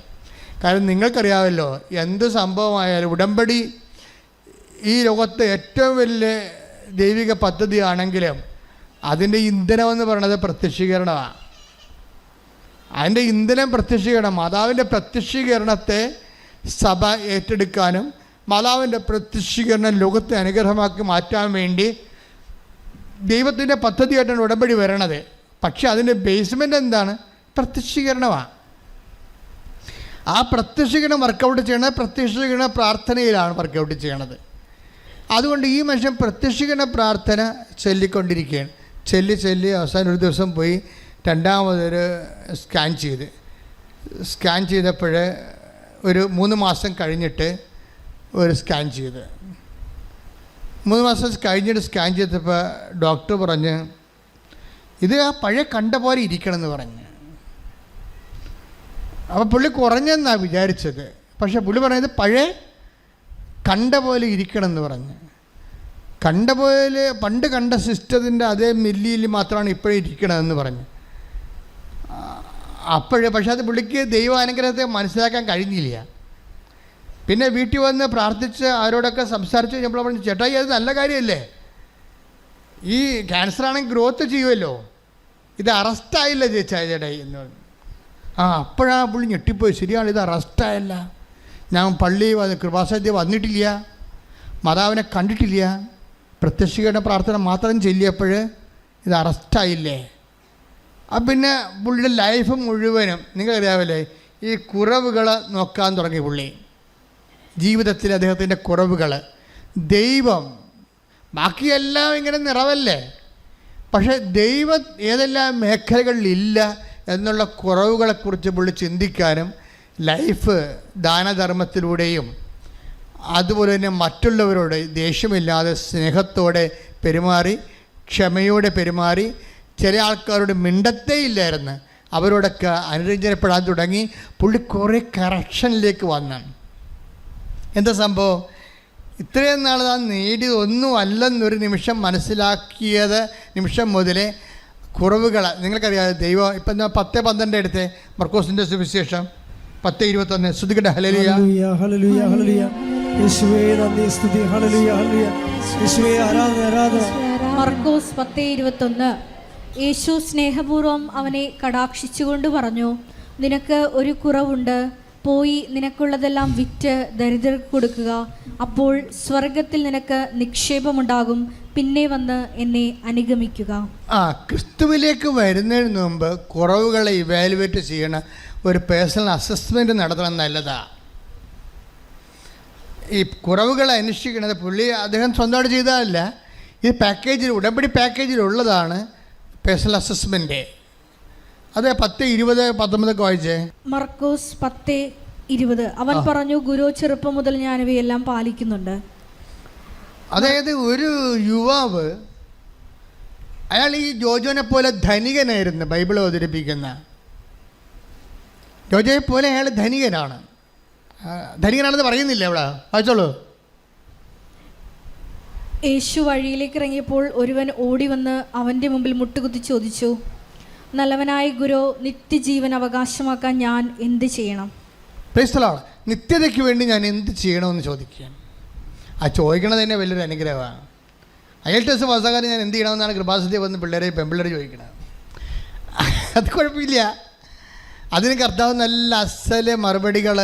കാരണം നിങ്ങൾക്കറിയാമല്ലോ, എന്ത് സംഭവമായാലും ഉടമ്പടി ഈ ലോകത്തെ ഏറ്റവും വലിയ ദൈവിക പദ്ധതിയാണെങ്കിലും അതിൻ്റെ ഇന്ധനമെന്ന് പറയുന്നത് പ്രത്യക്ഷീകരണമാണ്. അതിൻ്റെ ഇന്ധനം പ്രത്യക്ഷീകരണം. മാതാവിൻ്റെ പ്രത്യക്ഷീകരണത്തെ സഭ ഏറ്റെടുക്കാനും മാതാവിൻ്റെ പ്രത്യക്ഷീകരണം ലോകത്തെ അനുഗ്രഹമാക്കി മാറ്റാൻ വേണ്ടി ദൈവത്തിൻ്റെ പദ്ധതിയായിട്ടാണ് ഉടമ്പടി വരണത്. പക്ഷെ അതിൻ്റെ ബേസ്മെൻ്റ് എന്താണ്? പ്രത്യക്ഷീകരണമാണ്. ആ പ്രത്യക്ഷീകരണം വർക്കൗട്ട് ചെയ്യണത് പ്രത്യക്ഷീകരണ പ്രാർത്ഥനയിലാണ് വർക്കൗട്ട് ചെയ്യണത്. അതുകൊണ്ട് ഈ മനുഷ്യൻ പ്രത്യക്ഷീകരണ പ്രാർത്ഥന ചൊല്ലിക്കൊണ്ടിരിക്കുകയാണ്. ചൊല്ലി അവസാനം ഒരു ദിവസം പോയി രണ്ടാമതൊരു സ്കാൻ ചെയ്തപ്പോൾ ഒരു 3 മാസം കഴിഞ്ഞിട്ട് ഒരു സ്കാൻ ചെയ്ത് 3 മാസം കഴിഞ്ഞിട്ട് സ്കാൻ ചെയ്തപ്പോൾ ഡോക്ടർ പറഞ്ഞ് ഇത് ആ പഴയ കണ്ട പോലെ ഇരിക്കണമെന്ന് പറഞ്ഞ്. അപ്പോൾ പുള്ളി കുറഞ്ഞെന്നാണ് വിചാരിച്ചത്. പക്ഷേ പുള്ളി പറഞ്ഞത് പഴയ കണ്ട പോലെ ഇരിക്കണമെന്ന് പറഞ്ഞ്. കണ്ട പോലെ പണ്ട് കണ്ട സിസ്റ്റത്തിൻ്റെ അതേ മില്ലിയിൽ മാത്രമാണ് ഇപ്പോഴും ഇരിക്കണമെന്ന് പറഞ്ഞു. പക്ഷേ അത് പുള്ളിക്ക് ദൈവാനുഗ്രഹത്തെ മനസ്സിലാക്കാൻ കഴിഞ്ഞില്ല. പിന്നെ വീട്ടിൽ വന്ന് പ്രാർത്ഥിച്ച് അവരോടൊക്കെ സംസാരിച്ച് കഴിഞ്ഞപ്പോൾ പറഞ്ഞു, ചേട്ടായി അത് നല്ല കാര്യമല്ലേ, ഈ ക്യാൻസറാണെങ്കിൽ ഗ്രോത്ത് ചെയ്യുമല്ലോ, ഇത് അറസ്റ്റായില്ല ചേട്ടായി എന്ന് പറഞ്ഞു. അപ്പോഴാണ് പുള്ളി ഞെട്ടിപ്പോയി. ശരിയാണ്, ഇത് അറസ്റ്റായല്ല, ഞാൻ പള്ളി കൃപാസന്ധ്യ വന്നിട്ടില്ല, മാതാവിനെ കണ്ടിട്ടില്ല, പ്രത്യക്ഷീകരണ പ്രാർത്ഥന മാത്രം ചൊല്ലിയപ്പോൾ ഇത് അറസ്റ്റായില്ലേ. പിന്നെ പുള്ളിയുടെ ലൈഫ് മുഴുവനും നിങ്ങൾക്കറിയാമല്ലേ ഈ കുറവുകൾ നോക്കാൻ തുടങ്ങി പുള്ളി. ജീവിതത്തിൽ അദ്ദേഹത്തിൻ്റെ കുറവുകൾ, ദൈവം ബാക്കിയെല്ലാം ഇങ്ങനെ നിറവല്ലേ, പക്ഷേ ദൈവം ഏതെല്ലാം മേഖലകളിലില്ല എന്നുള്ള കുറവുകളെക്കുറിച്ച് പുള്ളി ചിന്തിക്കാനും ലൈഫ് ദാനധർമ്മത്തിലൂടെയും അതുപോലെ തന്നെ മറ്റുള്ളവരോട് ദേഷ്യമില്ലാതെ സ്നേഹത്തോടെ പെരുമാറി, ക്ഷമയോടെ പെരുമാറി, ചില ആൾക്കാരോട് മിണ്ടത്തേ ഇല്ലായിരുന്നു, അവരോടൊക്കെ അനുരഞ്ജനപ്പെടാൻ തുടങ്ങി. പുള്ളി കുറേ കറക്ഷനിലേക്ക് വന്നാണ്. എന്താ സംഭവം? ഇത്രയും നാൾ താൻ നേടിയതൊന്നും അല്ലെന്നൊരു നിമിഷം മനസ്സിലാക്കിയത് നിമിഷം മുതലേ കുറവുകൾ നിങ്ങൾക്കറിയാതെ ദൈവം ഇപ്പം 10:12 എടുത്തേ, മർക്കോസിൻ്റെ സുവിശേഷം 10:21. ശ്രുതികട്ടെ. ഹല്ലേലൂയ, ഹല്ലേലൂയ, ഹല്ലേലൂയ. യേശുവേ നന്ദി, സ്തുതി. ഹല്ലേലൂയ, ഹല്ലേലൂയ. യേശുവേ ആരാധന, ആരാധന. മർക്കോസ് 10:21. യേശു സ്നേഹപൂർവ്വം അവനെ കടാക്ഷിച്ചുകൊണ്ട് പറഞ്ഞു, നിനക്ക് ഒരു കുറവുണ്ട്, പോയി നിനക്കുള്ളതെല്ലാം വിറ്റ് ദരിദ്രർക്ക് കൊടുക്കുക, അപ്പോൾ സ്വർഗത്തിൽ നിനക്ക് നിക്ഷേപമുണ്ടാകും, പിന്നെ വന്ന് എന്നെ അനുഗമിക്കുക. ക്രിസ്തുവിലേക്ക് വരുന്നതിന് മുമ്പ് കുറവുകളെ ഇവാലുവേറ്റ് ചെയ്യണ ഒരു പേഴ്സണൽ അസസ്മെൻറ്റ് നടത്തണം. നല്ലതാണ്. ഈ കുറവുകളെ അന്വേഷിക്കുന്നത് അദ്ദേഹം സ്വന്തമായിട്ട് ചെയ്തതല്ല, ഇത് പാക്കേജിൽ, ഉടമ്പടി പാക്കേജിലുള്ളതാണ് പേഴ്സണൽ അസസ്മെൻറ്റ്. അത് 10:20-19 വായിച്ചേ. മർക്കോസ് 10:20. അവൻ പറഞ്ഞു, ഗുരു, ചെറുപ്പം മുതൽ ഞാൻ ഇവയെല്ലാം പാലിക്കുന്നുണ്ട്. അതായത് ഒരു യുവാവ്, അയാൾ ഈ ജോജോനെ പോലെ ധനികനായിരുന്നു. ബൈബിൾ അവതരിപ്പിക്കുന്ന ജോജോയെ പോലെ അയാൾ ധനികനാണ്. ധനികനാണെന്ന് പറയുന്നില്ല അവിടെ, വായിച്ചോളൂ. യേശു വഴിയിലേക്ക് ഇറങ്ങിയപ്പോൾ ഒരുവൻ ഓടി വന്ന് അവൻ്റെ മുമ്പിൽ മുട്ടുകുത്തി ചോദിച്ചു, നല്ലവനായ ഗുരു, നിത്യജീവൻ അവകാശമാക്കാൻ ഞാൻ എന്ത് ചെയ്യണം? Praise the Lord. നിത്യതയ്ക്ക് വേണ്ടി ഞാൻ എന്ത് ചെയ്യണമെന്ന് ചോദിക്കുകയാണ്. ആ ചോദിക്കണത് തന്നെ വലിയൊരു അനുഗ്രഹമാണ്. IELTS പാസ്സാകാൻ ഞാൻ എന്ത് ചെയ്യണമെന്നാണ് കൃപാസനത്തിൽ വന്ന് പെൺപിള്ളേർ ചോദിക്കുന്നത്. അത് കുഴപ്പമില്ല. അതിന് കർത്താവ് നല്ല അസല് മറുപടികൾ,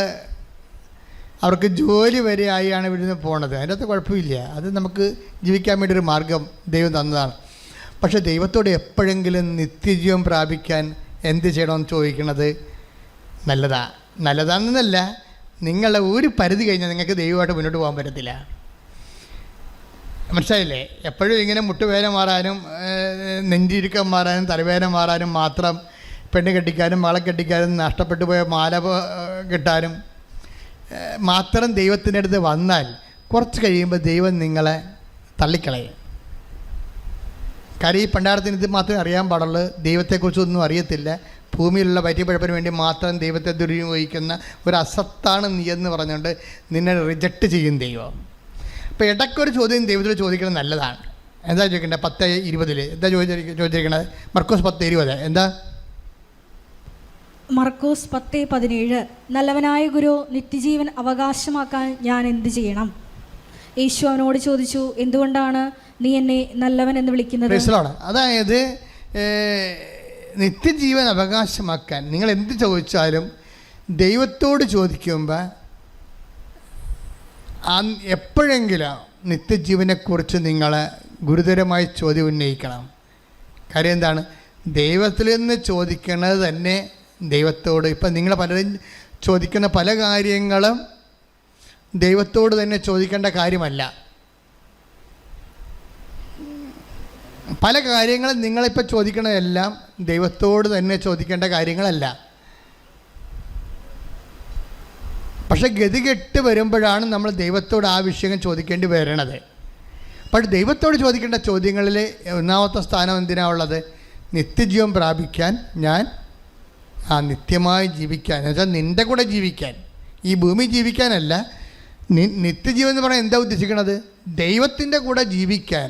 അവർക്ക് ജോലി വരെ ആയാണ് ഇവിടുന്ന് പോണത്. അതിൻ്റെ അകത്ത് കുഴപ്പമില്ല. അത് നമുക്ക് ജീവിക്കാൻ വേണ്ടിയൊരു മാർഗം ദൈവം തന്നതാണ്. പക്ഷേ ദൈവത്തോട് എപ്പോഴെങ്കിലും നിത്യജീവൻ പ്രാപിക്കാൻ എന്ത് ചെയ്യണമെന്ന് ചോദിക്കണത് നല്ലതാണെന്നല്ല, നിങ്ങളുടെ ഒരു പരിധി കഴിഞ്ഞാൽ നിങ്ങൾക്ക് ദൈവമായിട്ട് മുന്നോട്ട് പോകാൻ പറ്റത്തില്ല. മനസ്സിലായില്ലേ? എപ്പോഴും ഇങ്ങനെ മുട്ടുവേദന മാറാനും നെഞ്ചിരുക്കം മാറാനും തലവേദന മാറാനും മാത്രം, പെണ്ണ് കെട്ടിക്കാനും മകളെ കെട്ടിക്കാനും നഷ്ടപ്പെട്ടു പോയ മാല കിട്ടാനും മാത്രം ദൈവത്തിൻ്റെ അടുത്ത് വന്നാൽ കുറച്ച് കഴിയുമ്പോൾ ദൈവം നിങ്ങളെ തള്ളിക്കളയും. കാര്യം ഈ പണ്ടാരത്തിന് ഇത് മാത്രമേ അറിയാൻ പാടുള്ളൂ, ദൈവത്തെക്കുറിച്ചൊന്നും അറിയത്തില്ല. ഭൂമിയിലുള്ള വയറ്റിപ്പഴപ്പിന് വേണ്ടി മാത്രം ദൈവത്തെ ദുരുപയോഗിക്കുന്ന ഒരു അസത്താണ് നീ എന്ന് പറഞ്ഞുകൊണ്ട് നിന്നെ റിജക്റ്റ് ചെയ്യും ദൈവം. അപ്പോൾ ഇടയ്ക്കൊരു ചോദ്യം ദൈവത്തോട് ചോദിക്കുന്നത് നല്ലതാണ്. എന്താ ചോദിക്കേണ്ടത്? 10:20 എന്താ ചോദിച്ചിരിക്കുന്നത്? മർക്കോസ് 10:20 എന്താ? മർക്കോസ് 10:17. നല്ലവനായ ഗുരു, നിത്യജീവൻ അവകാശമാക്കാൻ ഞാൻ എന്ത് ചെയ്യണം? യേശു അവനോട് ചോദിച്ചു, എന്തുകൊണ്ടാണ് നീ എന്നെ നല്ലവൻ എന്ന് വിളിക്കുന്നത്? അതായത് നിത്യജീവൻ അവകാശമാക്കാൻ നിങ്ങൾ എന്ത് ചോദിച്ചാലും ദൈവത്തോട് ചോദിക്കുമ്പോൾ എപ്പോഴെങ്കിലും നിത്യജീവനെക്കുറിച്ച് നിങ്ങൾ ഗുരുതരമായി ചോദ്യം ഉന്നയിക്കണം. കാര്യം എന്താണ്? ദൈവത്തിൽ നിന്ന് ചോദിക്കുന്നത് തന്നെ ദൈവത്തോട്. ഇപ്പം നിങ്ങൾ പലരും ചോദിക്കുന്ന പല കാര്യങ്ങളും ദൈവത്തോട് തന്നെ ചോദിക്കേണ്ട കാര്യമല്ല. പല കാര്യങ്ങളും നിങ്ങളിപ്പോൾ ചോദിക്കണതെല്ലാം ദൈവത്തോട് തന്നെ ചോദിക്കേണ്ട കാര്യങ്ങളല്ല. പക്ഷെ ഗതികെട്ട് വരുമ്പോഴാണ് നമ്മൾ ദൈവത്തോട് ആ വിഷയം ചോദിക്കേണ്ടി വരണത്. പക്ഷെ ദൈവത്തോട് ചോദിക്കേണ്ട ചോദ്യങ്ങളിൽ ഒന്നാമത്തെ സ്ഥാനം എന്തിനാണ് ഉള്ളത്? നിത്യജീവൻ പ്രാപിക്കാൻ, ഞാൻ നിത്യമായി ജീവിക്കാൻ, എന്നുവെച്ചാൽ നിൻ്റെ കൂടെ ജീവിക്കാൻ, ഈ ഭൂമി ജീവിക്കാനല്ല. നിത്യജീവൻ എന്ന് പറഞ്ഞാൽ എന്താ ഉദ്ദേശിക്കണത്? ദൈവത്തിൻ്റെ കൂടെ ജീവിക്കാൻ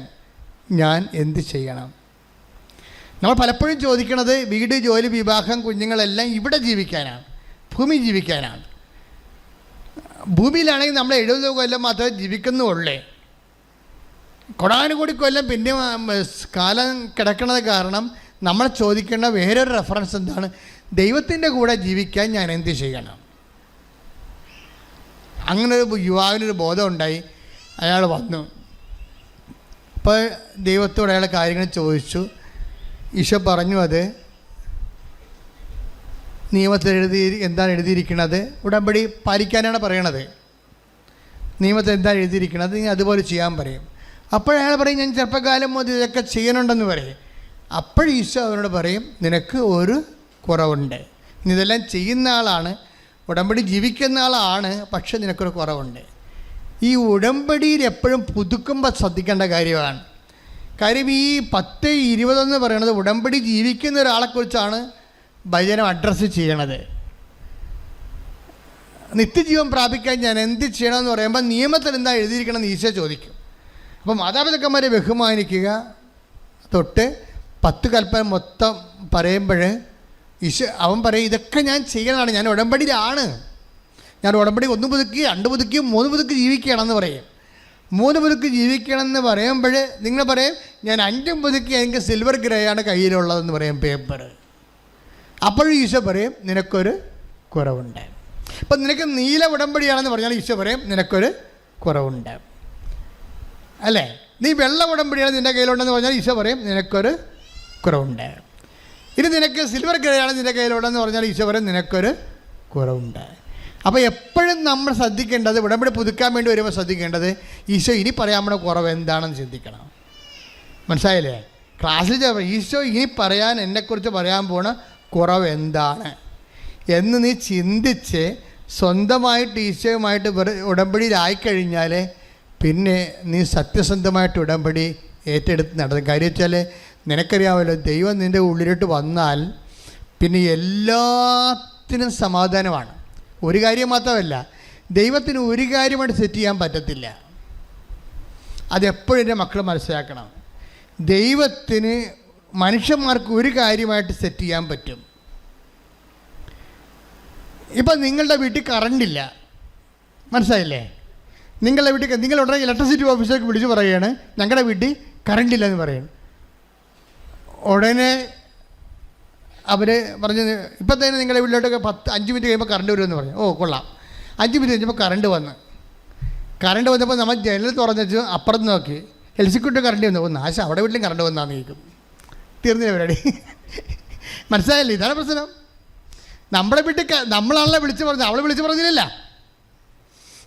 ഞാൻ എന്ത് ചെയ്യണം? നമ്മൾ പലപ്പോഴും ചോദിക്കണത് വീട്, ജോലി, വിവാഹം, കുഞ്ഞുങ്ങളെല്ലാം ഇവിടെ ജീവിക്കാനാണ്, ഭൂമി ജീവിക്കാനാണ്. ഭൂമിയിലാണെങ്കിൽ നമ്മൾ 70 കൊല്ലം മാത്രമേ ജീവിക്കുന്നുള്ളേ. കൊടാനുകൂടി കൊല്ലം പിന്നെ കാലം കിടക്കണത് കാരണം നമ്മൾ ചോദിക്കേണ്ട വേറൊരു റെഫറൻസ് എന്താണ്? ദൈവത്തിൻ്റെ കൂടെ ജീവിക്കാൻ ഞാൻ എന്ത് ചെയ്യണം? അങ്ങനെ ഒരു യുവാവിനൊരു ബോധം ഉണ്ടായി. അയാൾ വന്നു. അപ്പോൾ ദൈവത്തോട് അയാൾ കാര്യങ്ങൾ ചോദിച്ചു. ഈശോ പറഞ്ഞു, അത് നിയമത്തിൽ എന്താണ് എഴുതിയിരിക്കുന്നത്? ഉടമ്പടി പാലിക്കാനാണ് പറയണത്. നിയമത്തിൽ എന്താണ് എഴുതിയിരിക്കുന്നത്? നീ അതുപോലെ ചെയ്യാൻ പറയും. അപ്പോഴയാൾ പറയും, ഞാൻ ചെറുപ്പകാലം മുതൽ ഇതൊക്കെ ചെയ്യണുണ്ടെന്ന് പറയും. അപ്പോഴീശോ അവനോട് പറയും, നിനക്ക് ഒരു കുറവുണ്ട്. ഇതെല്ലാം ചെയ്യുന്ന ആളാണ്, ഉടമ്പടി ജീവിക്കുന്ന ആളാണ്, പക്ഷെ നിനക്കൊരു കുറവുണ്ട്. ഈ ഉടമ്പടിയിൽ എപ്പോഴും പുതുക്കുമ്പോൾ ശ്രദ്ധിക്കേണ്ട കാര്യമാണ്. കാര്യം ഈ 10-20 എന്ന് പറയുന്നത് ഉടമ്പടി ജീവിക്കുന്ന ഒരാളെക്കുറിച്ചാണ് ഭജനം അഡ്രസ്സ് ചെയ്യണത്. നിത്യജീവൻ പ്രാപിക്കാൻ ഞാൻ എന്ത് ചെയ്യണമെന്ന് പറയുമ്പോൾ നിയമത്തിൽ എന്താ എഴുതിയിരിക്കണമെന്ന് ഈശോ ചോദിക്കും. അപ്പോൾ മാതാപിതാക്കന്മാരെ ബഹുമാനിക്കുക തൊട്ട് 10 കൽപ്പന മൊത്തം പറയുമ്പോൾ ഈശോ അവൻ പറയും, ഇതൊക്കെ ഞാൻ ചെയ്യണതാണ്, ഞാൻ ഉടമ്പടിയിലാണ്, ഞാൻ ഉടമ്പടി 1 പുതുക്കി 2 പുതുക്കി 3 പുതുക്കി ജീവിക്കുകയാണെന്ന് പറയും. 3 പുതുക്കി ജീവിക്കണമെന്ന് പറയുമ്പോൾ നിങ്ങൾ പറയും, ഞാൻ 5 പുതുക്കി എനിക്ക് സിൽവർ ഗ്രേ ആണ് കയ്യിലുള്ളതെന്ന് പറയും, പേപ്പർ. അപ്പോഴും ഈശോ പറയും നിനക്കൊരു കുറവുണ്ട്. ഇപ്പം നിനക്ക് നീല ഉടമ്പടിയാണെന്ന് പറഞ്ഞാൽ ഈശോ പറയും നിനക്കൊരു കുറവുണ്ട്, അല്ലേ? നീ വെള്ള ഉടമ്പടിയാണ് നിൻ്റെ കയ്യിലുണ്ടെന്ന് പറഞ്ഞാൽ ഈശോ പറയും നിനക്കൊരു കുറവുണ്ട്. ഇനി നിനക്ക് സിൽവർ ഗ്രേ ആണ് നിൻ്റെ കയ്യിലുണ്ടെന്ന് പറഞ്ഞാൽ ഈശോ പറയും നിനക്കൊരു കുറവുണ്ട്. അപ്പോൾ എപ്പോഴും നമ്മൾ ശ്രദ്ധിക്കേണ്ടത്, ഉടമ്പടി പുതുക്കാൻ വേണ്ടി വരുമ്പോൾ ശ്രദ്ധിക്കേണ്ടത്, ഈശോ ഇനി പറയാൻ കുറവ് എന്താണെന്ന് ചിന്തിക്കണം. മനസ്സിലായില്ലേ? ക്ലാസ്സിൽ ഈശോ ഇനി പറയാൻ എന്നെക്കുറിച്ച് പറയാൻ പോണ കുറവ് എന്താണ് എന്ന് നീ ചിന്തിച്ച് സ്വന്തമായിട്ട് ഈശോയുമായിട്ട് ഉടമ്പടിയിലായിക്കഴിഞ്ഞാൽ പിന്നെ നീ സത്യസന്ധമായിട്ട് ഉടമ്പടി ഏറ്റെടുത്ത് നടത്തും. കാര്യം വെച്ചാൽ നിനക്കറിയാമല്ലോ, ദൈവം നിൻ്റെ ഉള്ളിലോട്ട് വന്നാൽ പിന്നെ എല്ലാത്തിനും സമാധാനമാണ്. ഒരു കാര്യം മാത്രമല്ല, ദൈവത്തിന് ഒരു കാര്യമായിട്ട് സെറ്റ് ചെയ്യാൻ പറ്റത്തില്ല. അതെപ്പോഴും എൻ്റെ മക്കൾ മനസ്സിലാക്കണം. ദൈവത്തിന് മനുഷ്യന്മാർക്ക് ഒരു കാര്യമായിട്ട് സെറ്റ് ചെയ്യാൻ പറ്റും. ഇപ്പം നിങ്ങളുടെ വീട്ടിൽ കറണ്ടില്ല, മനസ്സിലായില്ലേ? നിങ്ങളുടെ വീട്ടിൽ നിങ്ങൾ ഉടനെ ഇലക്ട്രിസിറ്റി ഓഫീസിലേക്ക് വിളിച്ച് പറയുകയാണ് ഞങ്ങളുടെ വീട്ടിൽ കറണ്ടില്ല എന്ന് പറയും. ഉടനെ അവർ പറഞ്ഞ് ഇപ്പം തന്നെ നിങ്ങളുടെ വീട്ടിലോട്ടൊക്കെ 5 മിനിറ്റ് കഴിയുമ്പോൾ കറണ്ട് വരുമെന്ന് പറഞ്ഞു. ഓ കൊള്ളാം. 5 മിനിറ്റ് കഴിഞ്ഞപ്പോൾ കറണ്ട് വന്നപ്പോൾ നമ്മൾ ജനൽ തുറന്നു വെച്ച് അപ്പുറത്ത് നോക്കി, എൽസിക്യൂട്ട് കറണ്ട് വന്നു. നാശം, അവിടെ വീട്ടിലും കറണ്ട് വന്നാന്ന് ചോദിക്കും. തീർന്നില്ല പരിപാടി. മനസ്സിലായില്ലേ? ഇതാണ് പ്രശ്നം. നമ്മുടെ വീട്ടിൽ നമ്മളാണല്ലോ വിളിച്ച് പറഞ്ഞത്, അവൾ വിളിച്ച് പറഞ്ഞില്ല,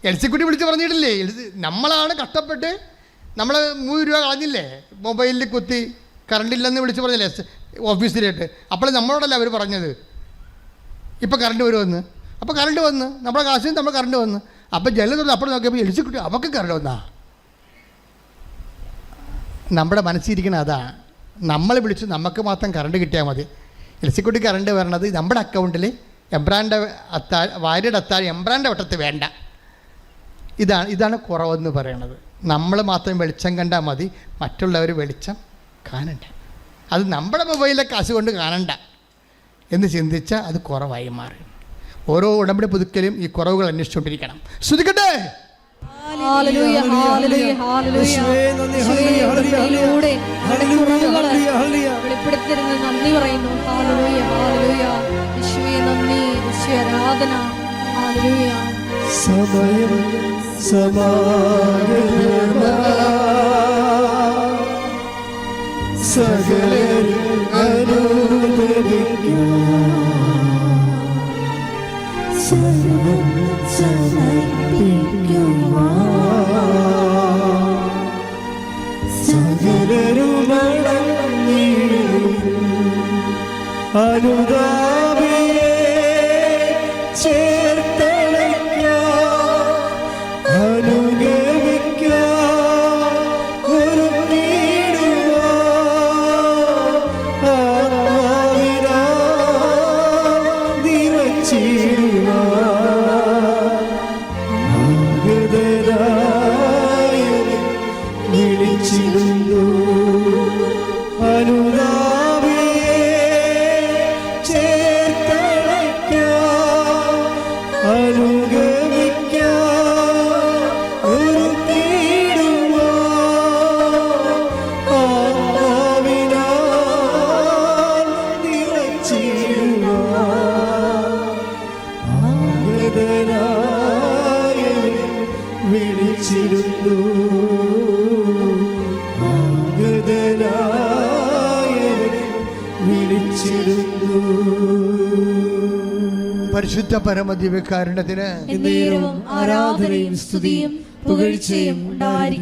എൽസിക്കുട്ടി വിളിച്ച് പറഞ്ഞിട്ടില്ലേ. നമ്മളാണ് കഷ്ടപ്പെട്ട് നമ്മൾ 3 രൂപ കളഞ്ഞില്ലേ, മൊബൈലിൽ കുത്തി കറണ്ടില്ലെന്ന് വിളിച്ച് പറഞ്ഞില്ലേ ഓഫീസിലേക്ക്. അപ്പോൾ നമ്മളോടല്ല അവർ പറഞ്ഞത് ഇപ്പോൾ കറണ്ട് വരുമെന്ന്. അപ്പോൾ കറണ്ട് വന്ന് നമ്മുടെ കാശിന് നമ്മൾ കറണ്ട് വന്ന്. അപ്പോൾ ജനൽ തുറന്ന് അപ്പോൾ നോക്കിയപ്പോൾ എൽസിക്കുട്ടി അവർക്ക് കറണ്ട് വന്നാ. നമ്മുടെ മനസ്സിരിക്കണ അതാണ്. നമ്മൾ വിളിച്ച് നമുക്ക് മാത്രം കറണ്ട് കിട്ടിയാൽ മതി. എൽസിക്കുട്ടി കറണ്ട് വരണത് നമ്മുടെ അക്കൗണ്ടിൽ എംബ്രാൻ്റെ ഭാര്യയുടെ അത്താഴം എംബ്രാൻ്റെ വട്ടത്ത് വേണ്ട. ഇതാണ് കുറവെന്ന് പറയണത്. നമ്മൾ മാത്രം വെളിച്ചം കണ്ടാൽ മതി, മറ്റുള്ളവർ വെളിച്ചം കാണണ്ട. അത് നമ്മുടെ മൊബൈലിലെ കാശ് കൊണ്ട് കാണണ്ട എന്ന് ചിന്തിച്ചാൽ അത് കുറവായി മാറും. ഓരോ ഉടമ്പടി പുതുക്കലും ഈ കുറവുകൾ അന്വേഷിച്ചുകൊണ്ടിരിക്കണം. ശ്രദ്ധിക്കട്ടെ. വെളിപ്പെടുത്തരുന്നത് നന്ദി പറയുന്നു. സമയം സകലരും അനുദപിക്കും, സർവ്വം സമർപ്പിക്കുവാൻ സകലരും അനുതാപിയെ ചേർത്തണയ്ക്കാൻ അനുഗമിക്കാൻ ഒരു വിളിച്ചിരുന്നു അനുതാപിയെ ചേർത്തണയ്ക്കാൻ അനുഗമിക്കാൻ ഒരു ആത്മാവിനാൽ നിറച്ചിടുവാൻ ആഗതനായവൻ വിളിച്ചിരുന്നു. പരിശുദ്ധ പരമദിവ്യകാരുണ്യത്തിന് ആരാധനയും സ്തുതിയും പുകഴ്ചയും ഉണ്ടായിരിക്കട്ടെ.